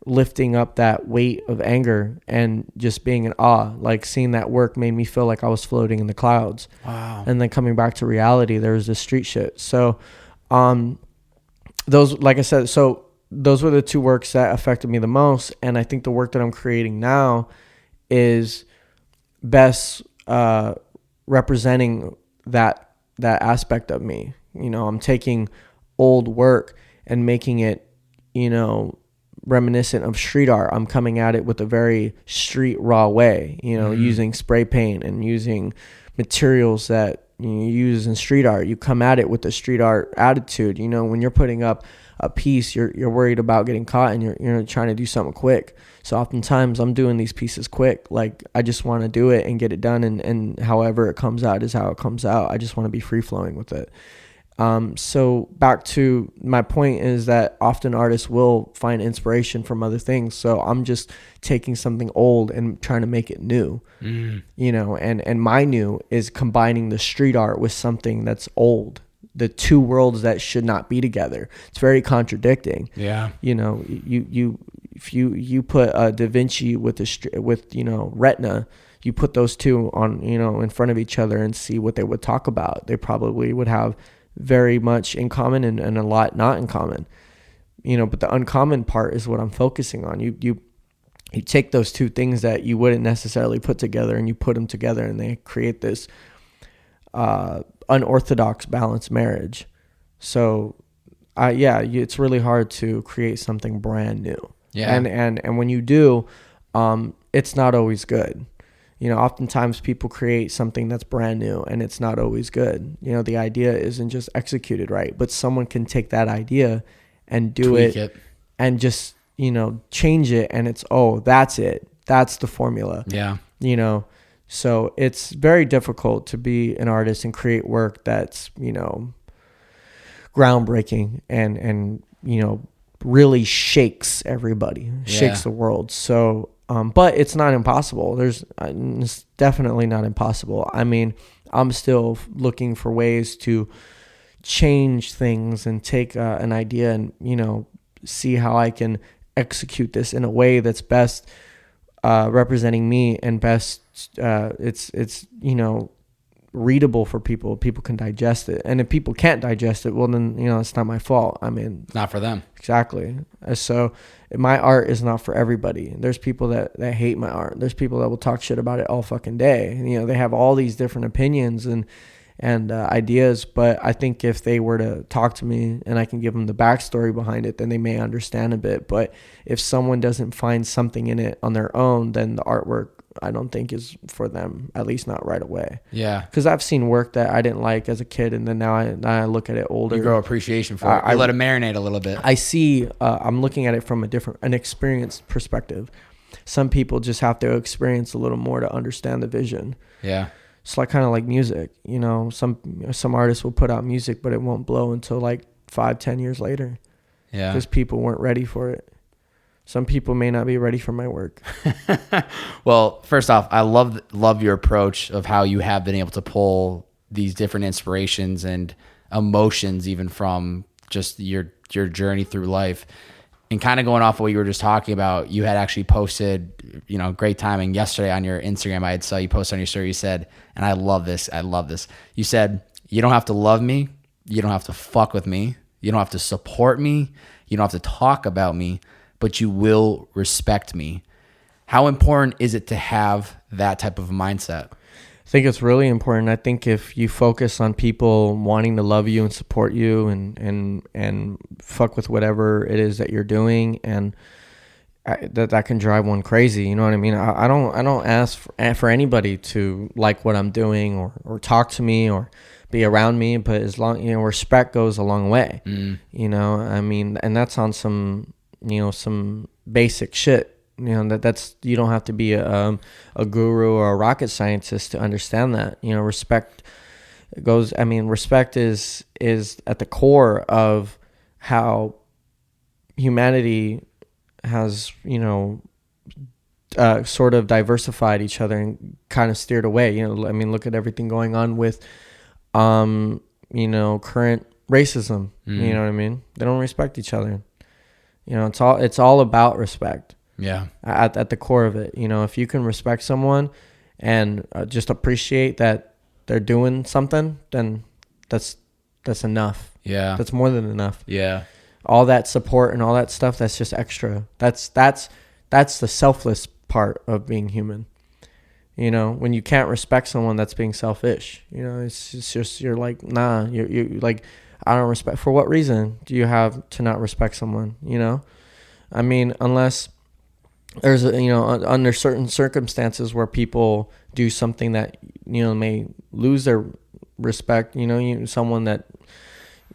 lifting up that weight of anger and just being in awe. Like seeing that work made me feel like I was floating in the clouds. Wow. And then coming back to reality, there was this street shit. So those, like I said, so those were the two works that affected me the most. And I think the work that I'm creating now is best representing that aspect of me. You know, I'm taking old work and making it, you know, reminiscent of street art. I'm coming at it with a very street raw way, you know, using spray paint and using materials that you use in street art. You come at it with the street art attitude. You know, when you're putting up a piece, you're worried about getting caught, and you're trying to do something quick. So oftentimes I'm doing these pieces quick. Like, I just want to do it and get it done, and however it comes out is how it comes out. I just want to be free flowing with it. So back to my point is that often artists will find inspiration from other things. So I'm just taking something old and trying to make it new, you know, and my new is combining the street art with something that's old, the two worlds that should not be together. It's very contradicting. Yeah. You know, if you put a Da Vinci with you know, retina, you put those two on, you know, in front of each other and see what they would talk about. They probably would have very much in common and a lot not in common, you know, but the uncommon part is what I'm focusing on. You take those two things that you wouldn't necessarily put together and you put them together and they create this unorthodox balanced marriage. So it's really hard to create something brand new. Yeah. And when you do, it's not always good. You know, oftentimes people create something that's brand new and it's not always good. You know, the idea isn't just executed right, but someone can take that idea and do it and just, you know, change it. And it's, that's it. That's the formula. Yeah. You know, so it's very difficult to be an artist and create work that's, you know, groundbreaking and, you know, really shakes everybody, shakes the world. So, but it's not impossible. It's definitely not impossible. I mean, I'm still looking for ways to change things and take an idea and, you know, see how I can execute this in a way that's best representing me and best it's you know, readable for people. People can digest it. And if people can't digest it, well, then, you know, it's not my fault. I mean, Not for them. Exactly. So my art is not for everybody. There's people that hate my art. There's people that will talk shit about it all fucking day. You know, they have all these different opinions and ideas, but I think if they were to talk to me and I can give them the backstory behind it, then they may understand a bit. But if someone doesn't find something in it on their own, then the artwork, I don't think is for them, at least not right away. Yeah. Because I've seen work that I didn't like as a kid, and then now I look at it older. You grow appreciation for it. I let it marinate a little bit. I see, I'm looking at it from an experienced perspective. Some people just have to experience a little more to understand the vision. Yeah. It's like kind of like music, you know, some artists will put out music, but it won't blow until like 5-10 years later. Yeah. Because people weren't ready for it. Some people may not be ready for my work. Well, first off, I love your approach of how you have been able to pull these different inspirations and emotions, even from just your journey through life. And kind of going off of what you were just talking about, you had actually posted, you know, great timing yesterday on your Instagram. I had saw you post on your story. You said, and I love this. You said, you don't have to love me. You don't have to fuck with me. You don't have to support me. You don't have to talk about me, but you will respect me. How important is it to have that type of mindset? I think it's really important. I think if you focus on people wanting to love you and support you and fuck with whatever it is that you're doing, and that can drive one crazy. You know what I mean? I don't ask for anybody to like what I'm doing or talk to me or be around me, but as long, you know, respect goes a long way. You know, I mean, and that's on some, you know, some basic shit. You know, that's, you don't have to be a guru or a rocket scientist to understand that. You know, respect goes, I mean, respect is at the core of how humanity has, you know, sort of diversified each other and kind of steered away. You know, I mean, look at everything going on with, you know, current racism. You know what I mean? They don't respect each other. You know, it's all about respect. Yeah. At the core of it, you know, if you can respect someone and just appreciate that they're doing something, then that's enough. Yeah. That's more than enough. Yeah. All that support and all that stuff, that's just extra. That's the selfless part of being human. You know, when you can't respect someone, that's being selfish. You know, it's just you're like, nah, you like, I don't respect. For what reason do you have to not respect someone? You know, I mean, unless there's under certain circumstances where people do something that may lose their respect. Someone that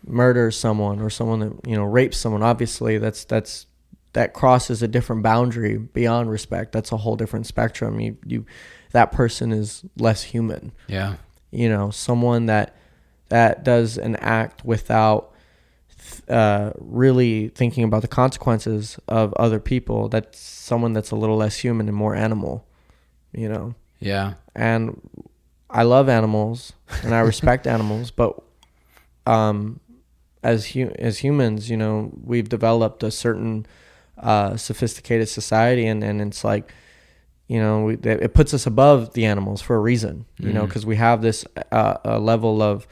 murders someone or someone that rapes someone. Obviously, that crosses a different boundary beyond respect. That's a whole different spectrum. That person is less human. Yeah. Someone that does an act without really thinking about the consequences of other people. That's someone that's a little less human and more animal. Yeah. And I love animals and I respect animals, but as humans, we've developed a certain sophisticated society, and it's like, it puts us above the animals for a reason, because we have this a level of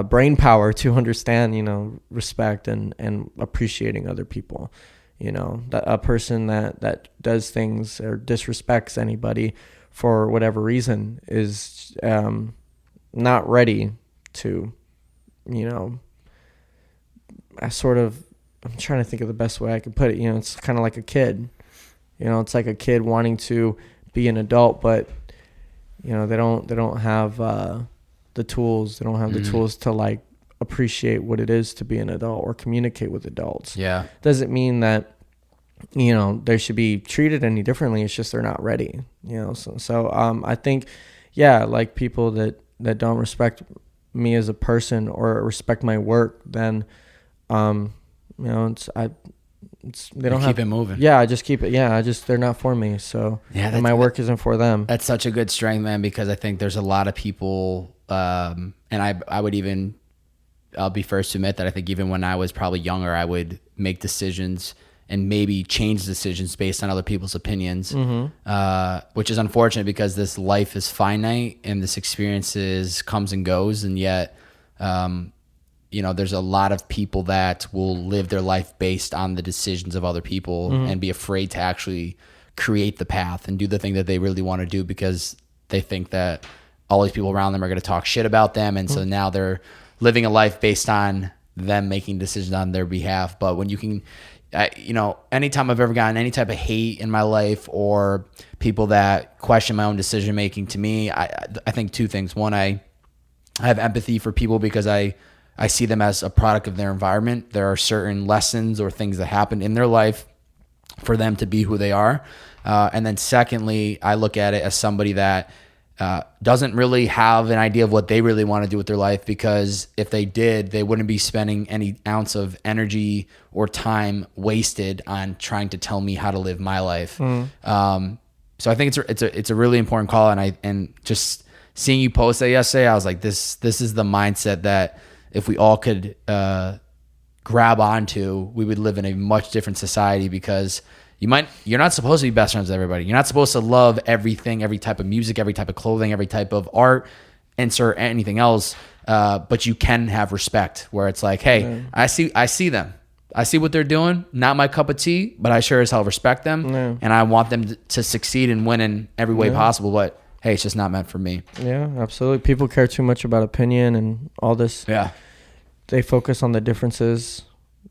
brain power to understand, respect and appreciating other people. That a person that does things or disrespects anybody for whatever reason is not ready to, I'm trying to think of the best way I could put it. It's kind of like a kid. It's like a kid wanting to be an adult, but they don't have the tools. They don't have the tools to like appreciate what it is to be an adult or communicate with adults. Yeah. Doesn't mean that they should be treated any differently. It's just they're not ready. So I think, like people that don't respect me as a person or respect my work, then they don't keep it moving. Yeah, I just keep it. Yeah, they're not for me. So and my work isn't for them. That's such a good strength, man, because I think there's a lot of people, and I'll be first to admit that I think even when I was probably younger, I would make decisions and maybe change decisions based on other people's opinions, which is unfortunate because this life is finite and this experience comes and goes, and yet there's a lot of people that will live their life based on the decisions of other people and be afraid to actually create the path and do the thing that they really want to do because they think that all these people around them are going to talk shit about them. And so now they're living a life based on them making decisions on their behalf. But when you can, anytime I've ever gotten any type of hate in my life or people that question my own decision making, to me, I think two things. One, I have empathy for people because I see them as a product of their environment. There are certain lessons or things that happen in their life for them to be who they are. And then secondly, I look at it as somebody that doesn't really have an idea of what they really want to do with their life, because if they did, they wouldn't be spending any ounce of energy or time wasted on trying to tell me how to live my life. So I think it's a really important call. And just seeing you post that yesterday, I was like, this is the mindset that if we all could grab onto, we would live in a much different society, because you're not supposed to be best friends with everybody. You're not supposed to love everything, every type of music, every type of clothing, every type of art, insert anything else. But you can have respect where it's like, hey, I see them. I see what they're doing. Not my cup of tea, but I sure as hell respect them. And I want them to succeed and win in every way possible. But hey, it's just not meant for me. Yeah, absolutely. People care too much about opinion and all this. Yeah. They focus on the differences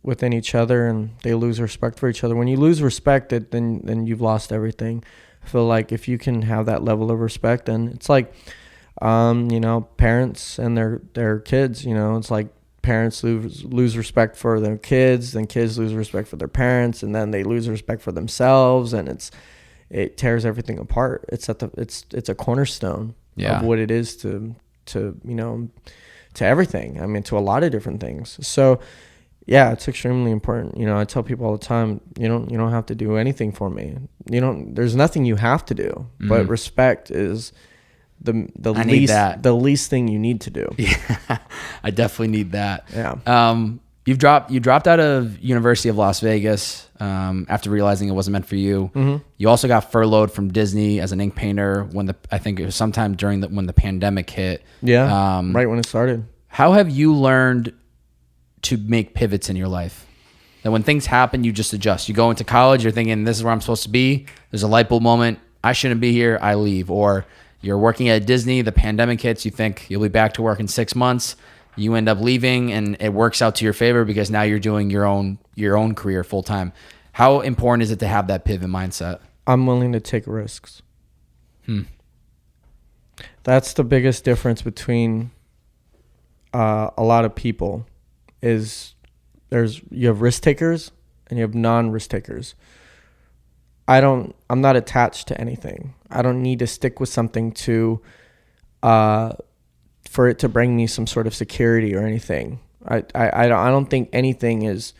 within each other and they lose respect for each other. When you lose respect, then you've lost everything. I feel like if you can have that level of respect, then it's like, parents and their kids, it's like parents lose respect for their kids, then kids lose respect for their parents, and then they lose respect for themselves, and it tears everything apart. It's a cornerstone of what it is to everything. I mean, to a lot of different things. So yeah, it's extremely important. I tell people all the time, you don't have to do anything for me. There's nothing you have to do, but respect is the least thing you need to do. Yeah, I definitely need that. Yeah. You dropped out of University of Las Vegas after realizing it wasn't meant for you. You also got furloughed from Disney as an ink painter I think it was sometime when the pandemic hit. Yeah, right when it started. How have you learned to make pivots in your life? That when things happen, you just adjust. You go into college, you're thinking, this is where I'm supposed to be. There's a light bulb moment. I shouldn't be here. I leave. Or You're working at Disney, the pandemic hits, you think you'll be back to work in 6 months. You end up leaving, and it works out to your favor because now you're doing your own career full time. How important is it to have that pivot mindset? I'm willing to take risks. That's the biggest difference between a lot of people is you have risk takers and you have non-risk takers. I'm not attached to anything. I don't need to stick with something for it to bring me some sort of security or anything. I don't think anything is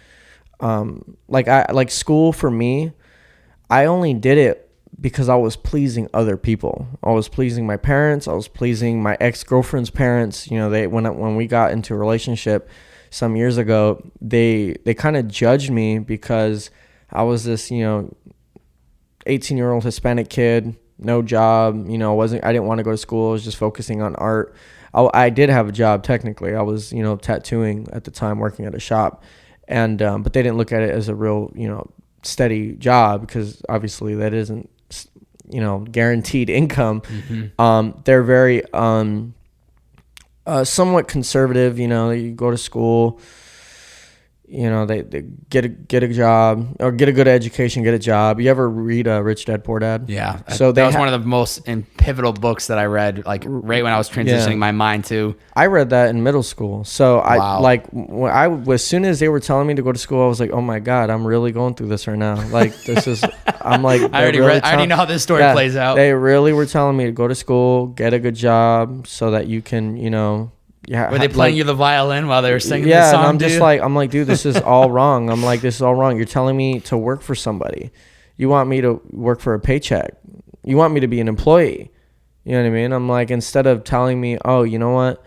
like school for me. I only did it because I was pleasing other people. I was pleasing my parents. I was pleasing my ex-girlfriend's parents. You know, when we got into a relationship some years ago, they kind of judged me because I was this, 18-year-old Hispanic kid, no job. I didn't want to go to school. I was just focusing on art. I did have a job technically. I was, tattooing at the time, working at a shop, and but they didn't look at it as a real, steady job because obviously that isn't, guaranteed income. They're very somewhat conservative. You go to school, they get a job or get a good education, get a job. You ever read Rich Dad Poor Dad? Yeah. So that was one of the most pivotal books that I read, like right when I was transitioning my mind to. I read that in middle school. So Wow. as soon as they were telling me to go to school, I was like, oh my God, I'm really going through this right now. Like this is, I'm like, I already know how this story plays out. They really were telling me to go to school, get a good job so that you can, Were they playing you the violin while they were singing yeah, this song? and I'm like, dude, this is all wrong. I'm like, this is all wrong. You're telling me to work for somebody. You want me to work for a paycheck. You want me to be an employee. You know what I mean? I'm like, instead of telling me, oh, you know what,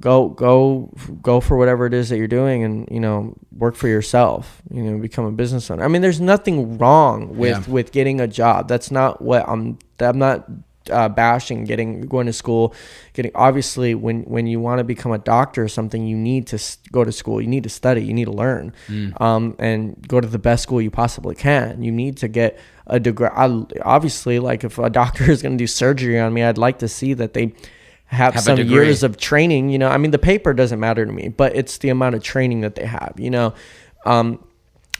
go for whatever it is that you're doing and, work for yourself, become a business owner. I mean, there's nothing wrong with getting a job. That's not what I'm not bashing going to school, obviously when you want to become a doctor or something, you need to go to school, you need to study, you need to learn, and go to the best school you possibly can. You need to get a degree. Obviously, like if a doctor is going to do surgery on me, I'd like to see that they have some years of training. I mean, the paper doesn't matter to me, but it's the amount of training that they have.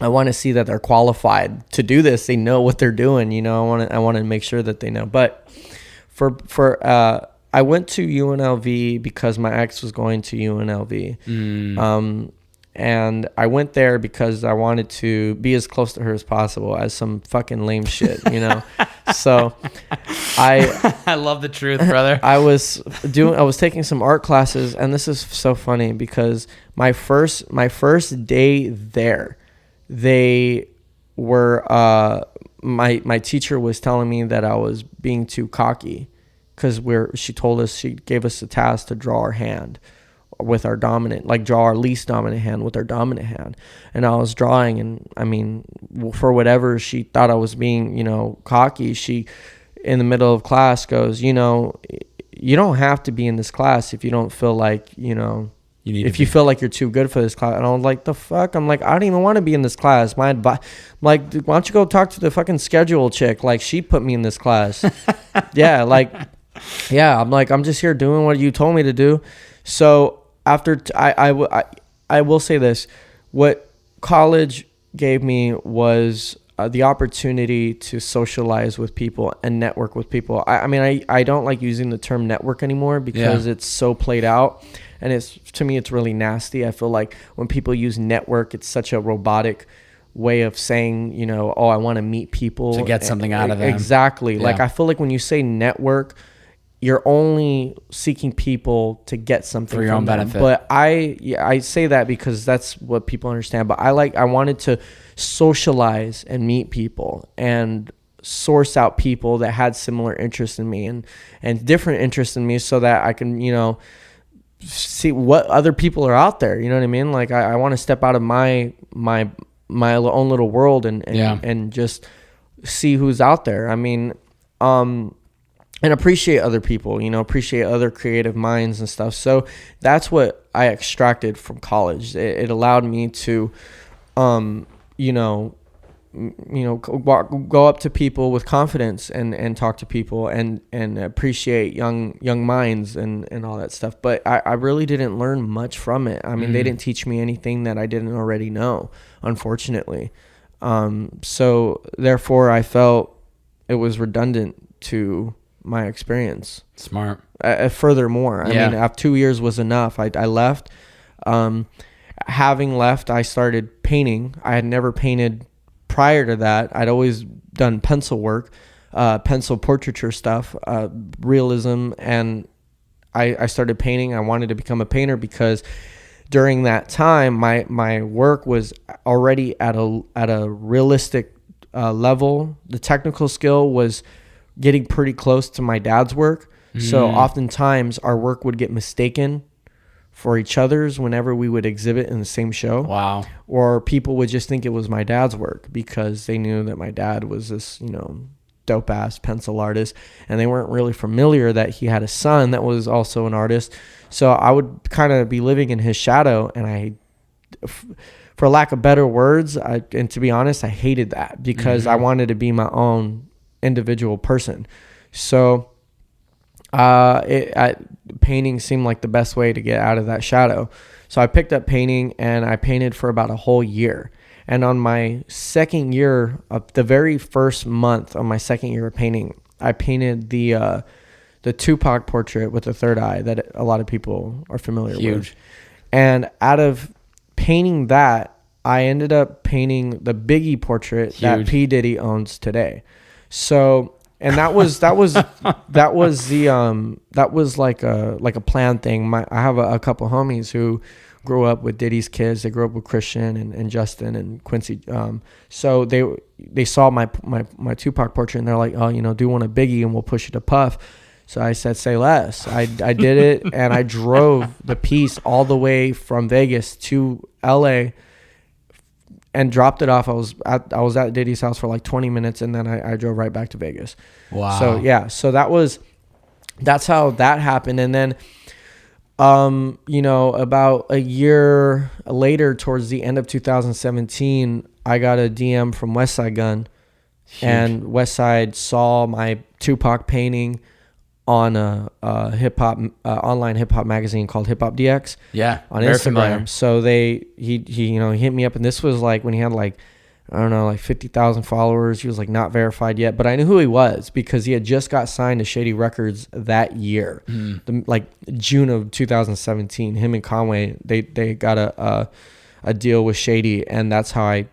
I want to see that they're qualified to do this. They know what they're doing. I want to make sure that they know. But I went to UNLV because my ex was going to UNLV. And I went there because I wanted to be as close to her as possible as some fucking lame shit, So I love the truth, brother. I was taking some art classes, and this is so funny because my first day there, they were my teacher was telling me that I was being too cocky because she gave us a task to draw our hand with our dominant, like draw our least dominant hand with our dominant hand. And I was drawing, and I mean, for whatever she thought I was being, cocky, she in the middle of class goes, you don't have to be in this class if you don't feel like, if you feel like you're too good for this class. And I was like, the fuck? I'm like, I don't even want to be in this class. My advice, why don't you go talk to the fucking schedule chick? Like, she put me in this class. I'm like, I'm just here doing what you told me to do. So after I will say this, what college gave me was the opportunity to socialize with people and network with people. I don't like using the term network anymore because it's so played out. And to me, it's really nasty. I feel like when people use network, it's such a robotic way of saying, I want to meet people. To get something out of them. Exactly. Yeah. Like, I feel like when you say network, you're only seeking people to get something for your own benefit. But I say that because that's what people understand. But I wanted to socialize and meet people and source out people that had similar interests in me and different interests in me so that I can, see what other people are out there. You know what I mean? Like I want to step out of my own little world and just see who's out there. I mean, and appreciate other people, appreciate other creative minds and stuff. So that's what I extracted from college. It allowed me to, go up to people with confidence and talk to people and appreciate young minds and all that stuff. But I really didn't learn much from it. I mean, they didn't teach me anything that I didn't already know, unfortunately. So therefore I felt it was redundant to my experience. Smart. Furthermore, I mean, after 2 years was enough. I left. Having left, I started painting. I had never painted prior to that. I'd always done pencil work, pencil portraiture stuff, realism, and I started painting. I wanted to become a painter because during that time, my work was already at a realistic level. The technical skill was getting pretty close to my dad's work. So oftentimes our work would get mistaken for each other's whenever we would exhibit in the same show. Wow. Or people would just think it was my dad's work because they knew that my dad was this, dope ass pencil artist, and they weren't really familiar that he had a son that was also an artist. So I would kind of be living in his shadow, and for lack of better words, and to be honest, I hated that because I wanted to be my own individual person. So painting seemed like the best way to get out of that shadow. So I picked up painting, and I painted for about a whole year. And on my second year, the very first month of my second year of painting, I painted the Tupac portrait with the third eye that a lot of people are familiar with. And out of painting that, I ended up painting the Biggie portrait that P. Diddy owns today. So, and that was like a planned thing. I have a couple homies who grew up with Diddy's kids. They grew up with Christian and Justin and Quincy. So they saw my Tupac portrait, and they're like, oh, do one a Biggie and we'll push it to Puff. So I said, say less. I did it, and I drove the piece all the way from Vegas to LA and dropped it off. I was at Diddy's house for like 20 minutes, and then I drove right back to Vegas. Wow. So yeah, so that's how that happened. And then about a year later, towards the end of 2017, I got a DM from WestSide Gun. And WestSide saw my Tupac painting on a hip hop online hip hop magazine called Hip Hop DX. Yeah, on Instagram. Familiar. So he hit me up, and this was like when he had like 50,000 followers. He was like not verified yet, but I knew who he was because he had just got signed to Shady Records that year, like June of 2017. Him and Conway, they got a deal with Shady, and that's how I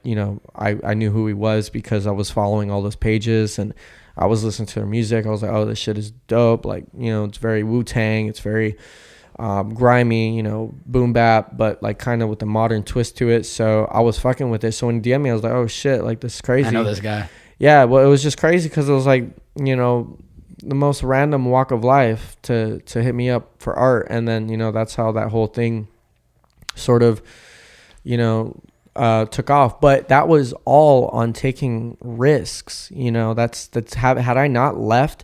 knew who he was because I was following all those pages and I was listening to their music. I was like, oh, this shit is dope. Like, it's very Wu-Tang. It's very grimy, boom bap, but like kind of with a modern twist to it. So I was fucking with it. So when he DM'd me, I was like, oh shit, like this is crazy. I know this guy. Yeah, well, it was just crazy because it was like, the most random walk of life to hit me up for art. And then, that's how that whole thing sort of, took off. But that was all on taking risks. Had I not left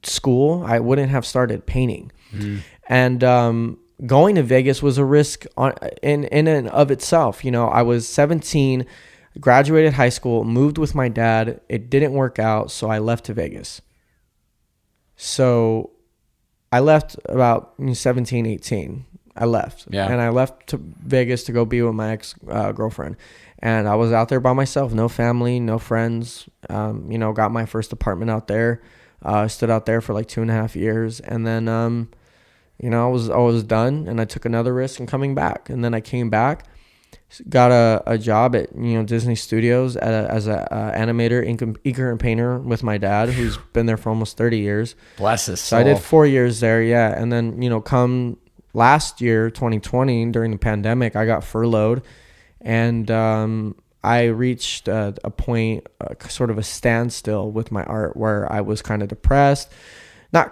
school, I wouldn't have started painting. And going to Vegas was a risk in and of itself. I was 17, graduated high school, moved with my dad. It didn't work out, so I left to Vegas. So I left about 17, 18. I left. Yeah. And I left to Vegas to go be with my ex-girlfriend. And I was out there by myself, no family, no friends. Got my first apartment out there. Stood out there for like 2.5 years. And then, I was done, and I took another risk in coming back. And then I came back, got a job at, Disney Studios as an animator, inker, and painter with my dad, who's been there for almost 30 years. Bless his soul. So I did 4 years there, yeah. And then, come last year, 2020, during the pandemic, I got furloughed, and I reached a point, sort of a standstill with my art, where I was kind of depressed.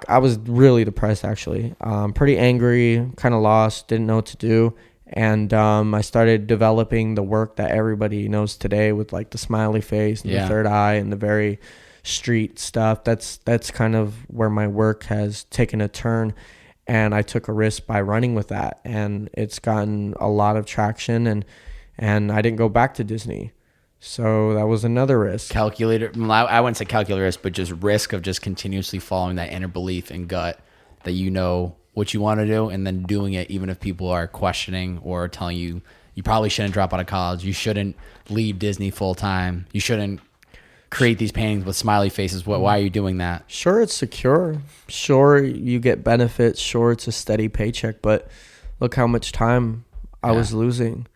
I was really depressed, actually. Pretty angry, kind of lost, didn't know what to do. And I started developing the work that everybody knows today with like the smiley face and the third eye and the very street stuff. That's kind of where my work has taken a turn. And I took a risk by running with that, and it's gotten a lot of traction, and I didn't go back to Disney. So that was another risk. Calculator. Well, I wouldn't say calculator risk, but just risk of just continuously following that inner belief and gut that you know what you want to do, and then doing it even if people are questioning or telling you you probably shouldn't drop out of college, you shouldn't leave Disney full time, you shouldn't create these paintings with smiley faces. Why are you doing that? Sure, it's secure. Sure, you get benefits. Sure, it's a steady paycheck. But look how much time I was losing.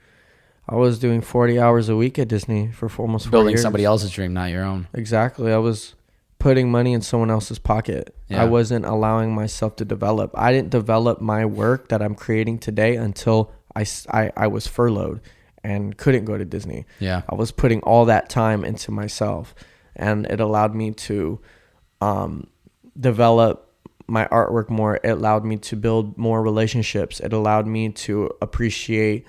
I was doing 40 hours a week at Disney for almost 4 Building years. somebody else's dream, not your own. Exactly. I was putting money in someone else's pocket. Yeah. I wasn't allowing myself to develop. I didn't develop my work that I'm creating today until I was furloughed and couldn't go to Disney. Yeah. I was putting all that time into myself, and it allowed me to develop my artwork more. It allowed me to build more relationships. It allowed me to appreciate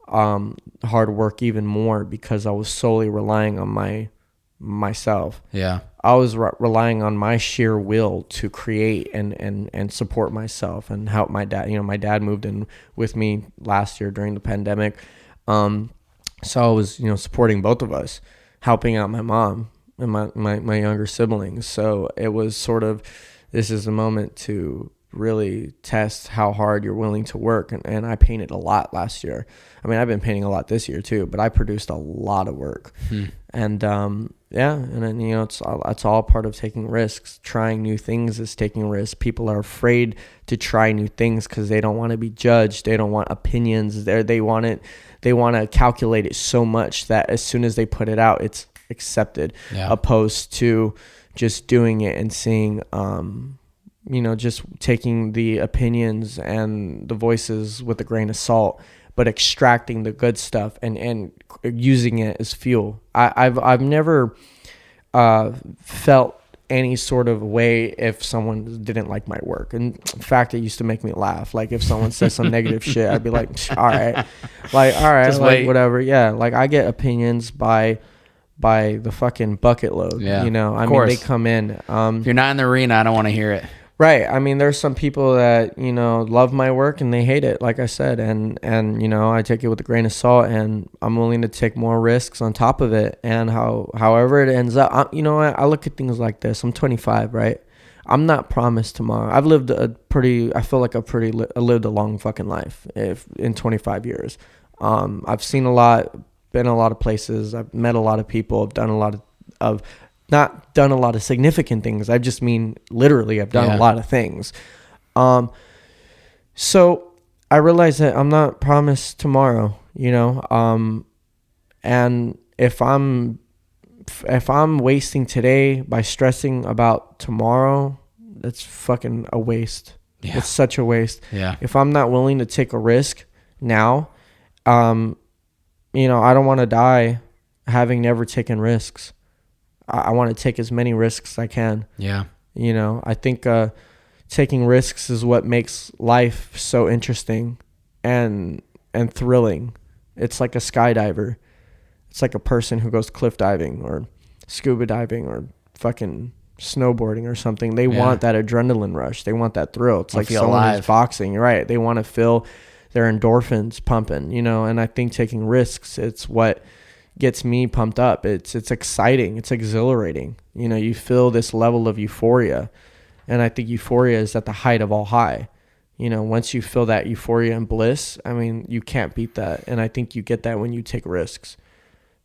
hard work even more because I was solely relying on myself. Yeah. I was relying on my sheer will to create and support myself and help my dad. My dad moved in with me last year during the pandemic. So I was, supporting both of us, helping out my mom and my younger siblings. So it was sort of, this is a moment to really test how hard you're willing to work. And I painted a lot last year. I mean, I've been painting a lot this year too, but I produced a lot of work. And and then it's all part of taking risks. Trying new things is taking risks. People are afraid to try new things because they don't want to be judged. They don't want opinions. They want to calculate it so much that as soon as they put it out, it's accepted. Yeah. Opposed to just doing it and seeing just taking the opinions and the voices with a grain of salt, but extracting the good stuff and using it as fuel. I've never felt any sort of way if someone didn't like my work. And in fact, it used to make me laugh. Like if someone says some negative shit, I'd be like, all right, Just like wait. whatever. Yeah. Like I get opinions by the fucking bucket load. Yeah, I mean, they come in. If you're not in the arena, I don't want to hear it. Right. I mean, there's some people that, love my work and they hate it, like I said. And I take it with a grain of salt, and I'm willing to take more risks on top of it. And however it ends up, I look at things like this. I'm 25, right? I'm not promised tomorrow. I've lived I lived a long fucking life in 25 years. I've seen a lot, been a lot of places. I've met a lot of people. I've done a lot of not done a lot of significant things. I just mean literally I've done a lot of things. So I realize that I'm not promised tomorrow, and if I'm wasting today by stressing about tomorrow, that's fucking a waste. Yeah. It's such a waste. Yeah. If I'm not willing to take a risk now, I don't want to die having never taken risks. I want to take as many risks as I can. Yeah. I think taking risks is what makes life so interesting and thrilling. It's like a skydiver. It's like a person who goes cliff diving or scuba diving or fucking snowboarding or something. They want that adrenaline rush. They want that thrill. It's like someone who's boxing. You're right. They want to feel their endorphins pumping, and I think taking risks, it's what gets me pumped up. It's exciting. It's exhilarating. You feel this level of euphoria, and I think euphoria is at the height of all high. Once you feel that euphoria and bliss, I mean, you can't beat that. And I think you get that when you take risks.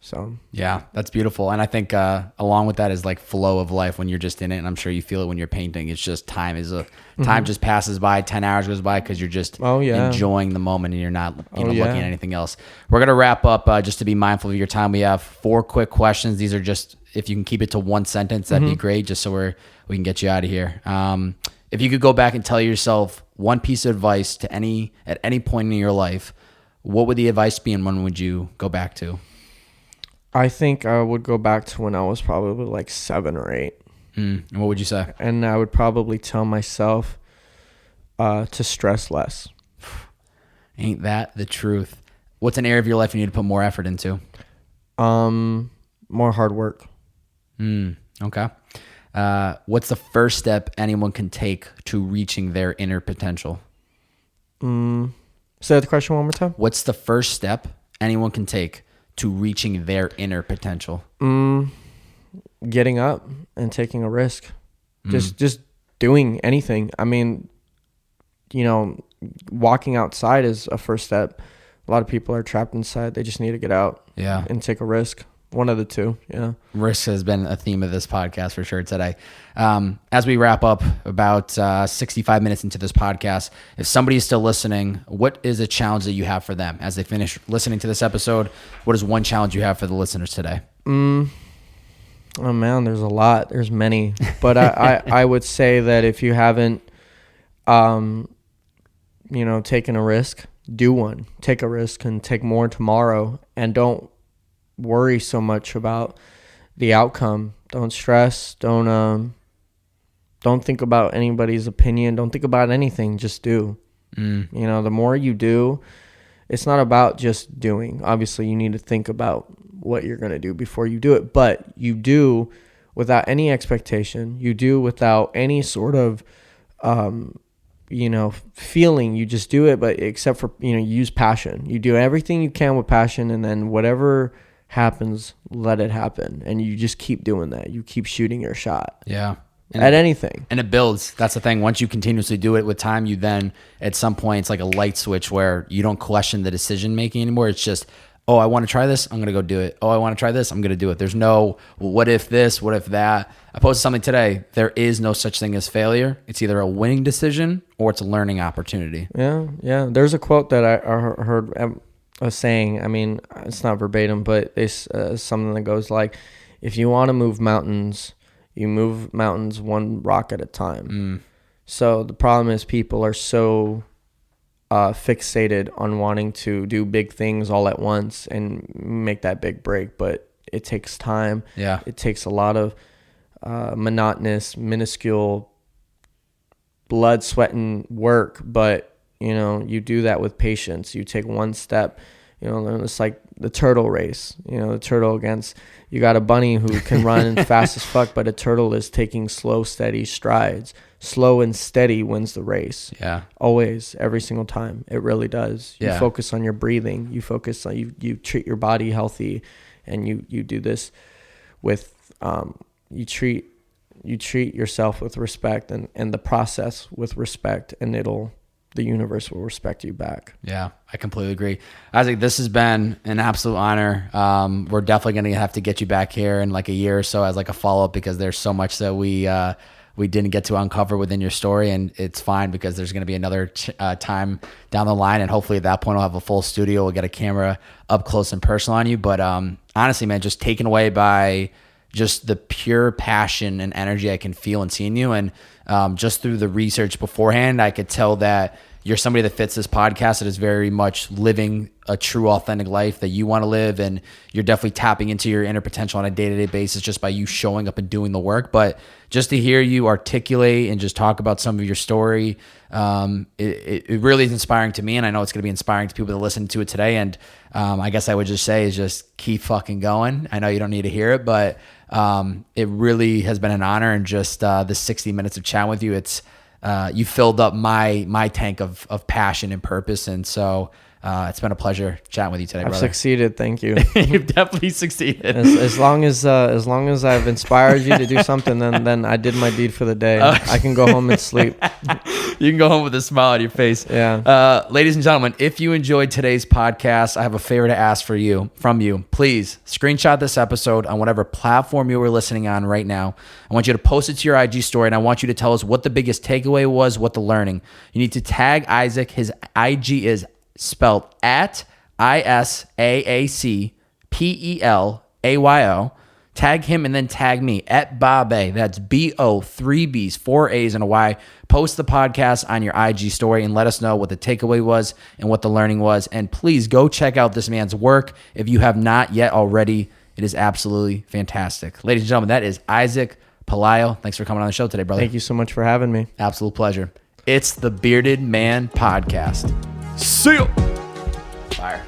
So yeah, that's beautiful. And I think along with that is like flow of life when you're just in it. And I'm sure you feel it when you're painting. It's just time just passes by. 10 hours goes by because you're just enjoying the moment and you're not looking at anything else. We're going to wrap up just to be mindful of your time. We have 4 quick questions. These are just, if you can keep it to 1 sentence, that'd be great, just so we can get you out of here. If you could go back and tell yourself one piece of advice at any point in your life, what would the advice be and when would you go back to? I think I would go back to when I was probably like 7 or 8. And what would you say? And I would probably tell myself to stress less. Ain't that the truth? What's an area of your life you need to put more effort into? More hard work. Okay. What's the first step anyone can take to reaching their inner potential? Say the question one more time. What's the first step anyone can take to reaching their inner potential? Getting up and taking a risk. Just doing anything. I mean, walking outside is a first step. A lot of people are trapped inside. They just need to get out and take a risk. One of the two. Yeah. Risk has been a theme of this podcast for sure today. As we wrap up about 65 minutes into this podcast, if somebody is still listening, what is a challenge that you have for them as they finish listening to this episode? What is one challenge you have for the listeners today? Oh man, there's a lot. There's many, but I would say that if you haven't, taken a risk, do one. Take a risk and take more tomorrow, and don't worry so much about the outcome. Don't stress. Don't think about anybody's opinion. Don't think about anything. Just do. The more you do, it's not about just doing. Obviously, you need to think about what you're going to do before you do it, but you do without any expectation. You do without any sort of, feeling. You just do it, but except for, you use passion. You do everything you can with passion, and then whatever happens, let it happen. And you just keep doing that. You keep shooting your shot. Yeah. At anything. And it builds. That's the thing. Once you continuously do it with time, you then, at some point, it's like a light switch where you don't question the decision making anymore. It's just, oh, I want to try this, I'm going to go do it. Oh, I want to try this, I'm going to do it. There's no, well, what if this, what if that? I posted something today. There is no such thing as failure. It's either a winning decision or it's a learning opportunity. Yeah. There's a quote that I heard a saying. I mean, it's not verbatim, but it's something that goes like, if you want to move mountains, you move mountains one rock at a time. So the problem is people are so fixated on wanting to do big things all at once and make that big break, but it takes time. Yeah. It takes a lot of monotonous, minuscule blood, sweat, and work, but you do that with patience. You take one step. It's like the turtle race. The turtle against, you got a bunny who can run fast as fuck, but a turtle is taking slow, steady strides. Slow and steady wins the race. Yeah. Always, every single time. It really does. You focus on your breathing. You focus on, you treat your body healthy, and you do this with, you treat yourself with respect and the process with respect, and the universe will respect you back. Yeah, I completely agree. Isaac, this has been an absolute honor. We're definitely going to have to get you back here in like a year or so as like a follow-up, because there's so much that we didn't get to uncover within your story, and it's fine because there's going to be another time down the line, and hopefully at that point we'll have a full studio. We'll get a camera up close and personal on you. But honestly, man, just taken away by just the pure passion and energy I can feel and seeing you. And just through the research beforehand, I could tell that you're somebody that fits this podcast, that is very much living a true, authentic life that you want to live. And you're definitely tapping into your inner potential on a day-to-day basis just by you showing up and doing the work. But just to hear you articulate and just talk about some of your story, it really is inspiring to me. And I know it's going to be inspiring to people that listen to it today. And I guess I would just say is just keep fucking going. I know you don't need to hear it, but it really has been an honor. And just the 60 minutes of chatting with you, it's you filled up my tank of passion and purpose. And so it's been a pleasure chatting with you today, brother. I've succeeded. Thank you. You've definitely succeeded. As long as I've inspired you to do something, then I did my deed for the day. I can go home and sleep. You can go home with a smile on your face. Yeah. Ladies and gentlemen, if you enjoyed today's podcast, I have a favor to ask from you. Please screenshot this episode on whatever platform you were listening on right now. I want you to post it to your IG story, and I want you to tell us what the biggest takeaway was, what the learning. You need to tag Isaac. His IG is spelled at ISAACPELAYO. Tag him and then tag me at Babe. That's BO, 3 B's, 4 A's, and a Y. Post the podcast on your IG story and let us know what the takeaway was and what the learning was. And please go check out this man's work if you have not yet already. It is absolutely fantastic. Ladies and gentlemen, that is Isaac Pelayo. Thanks for coming on the show today, brother. Thank you so much for having me. Absolute pleasure. It's the Bearded Man Podcast. See you. Fire.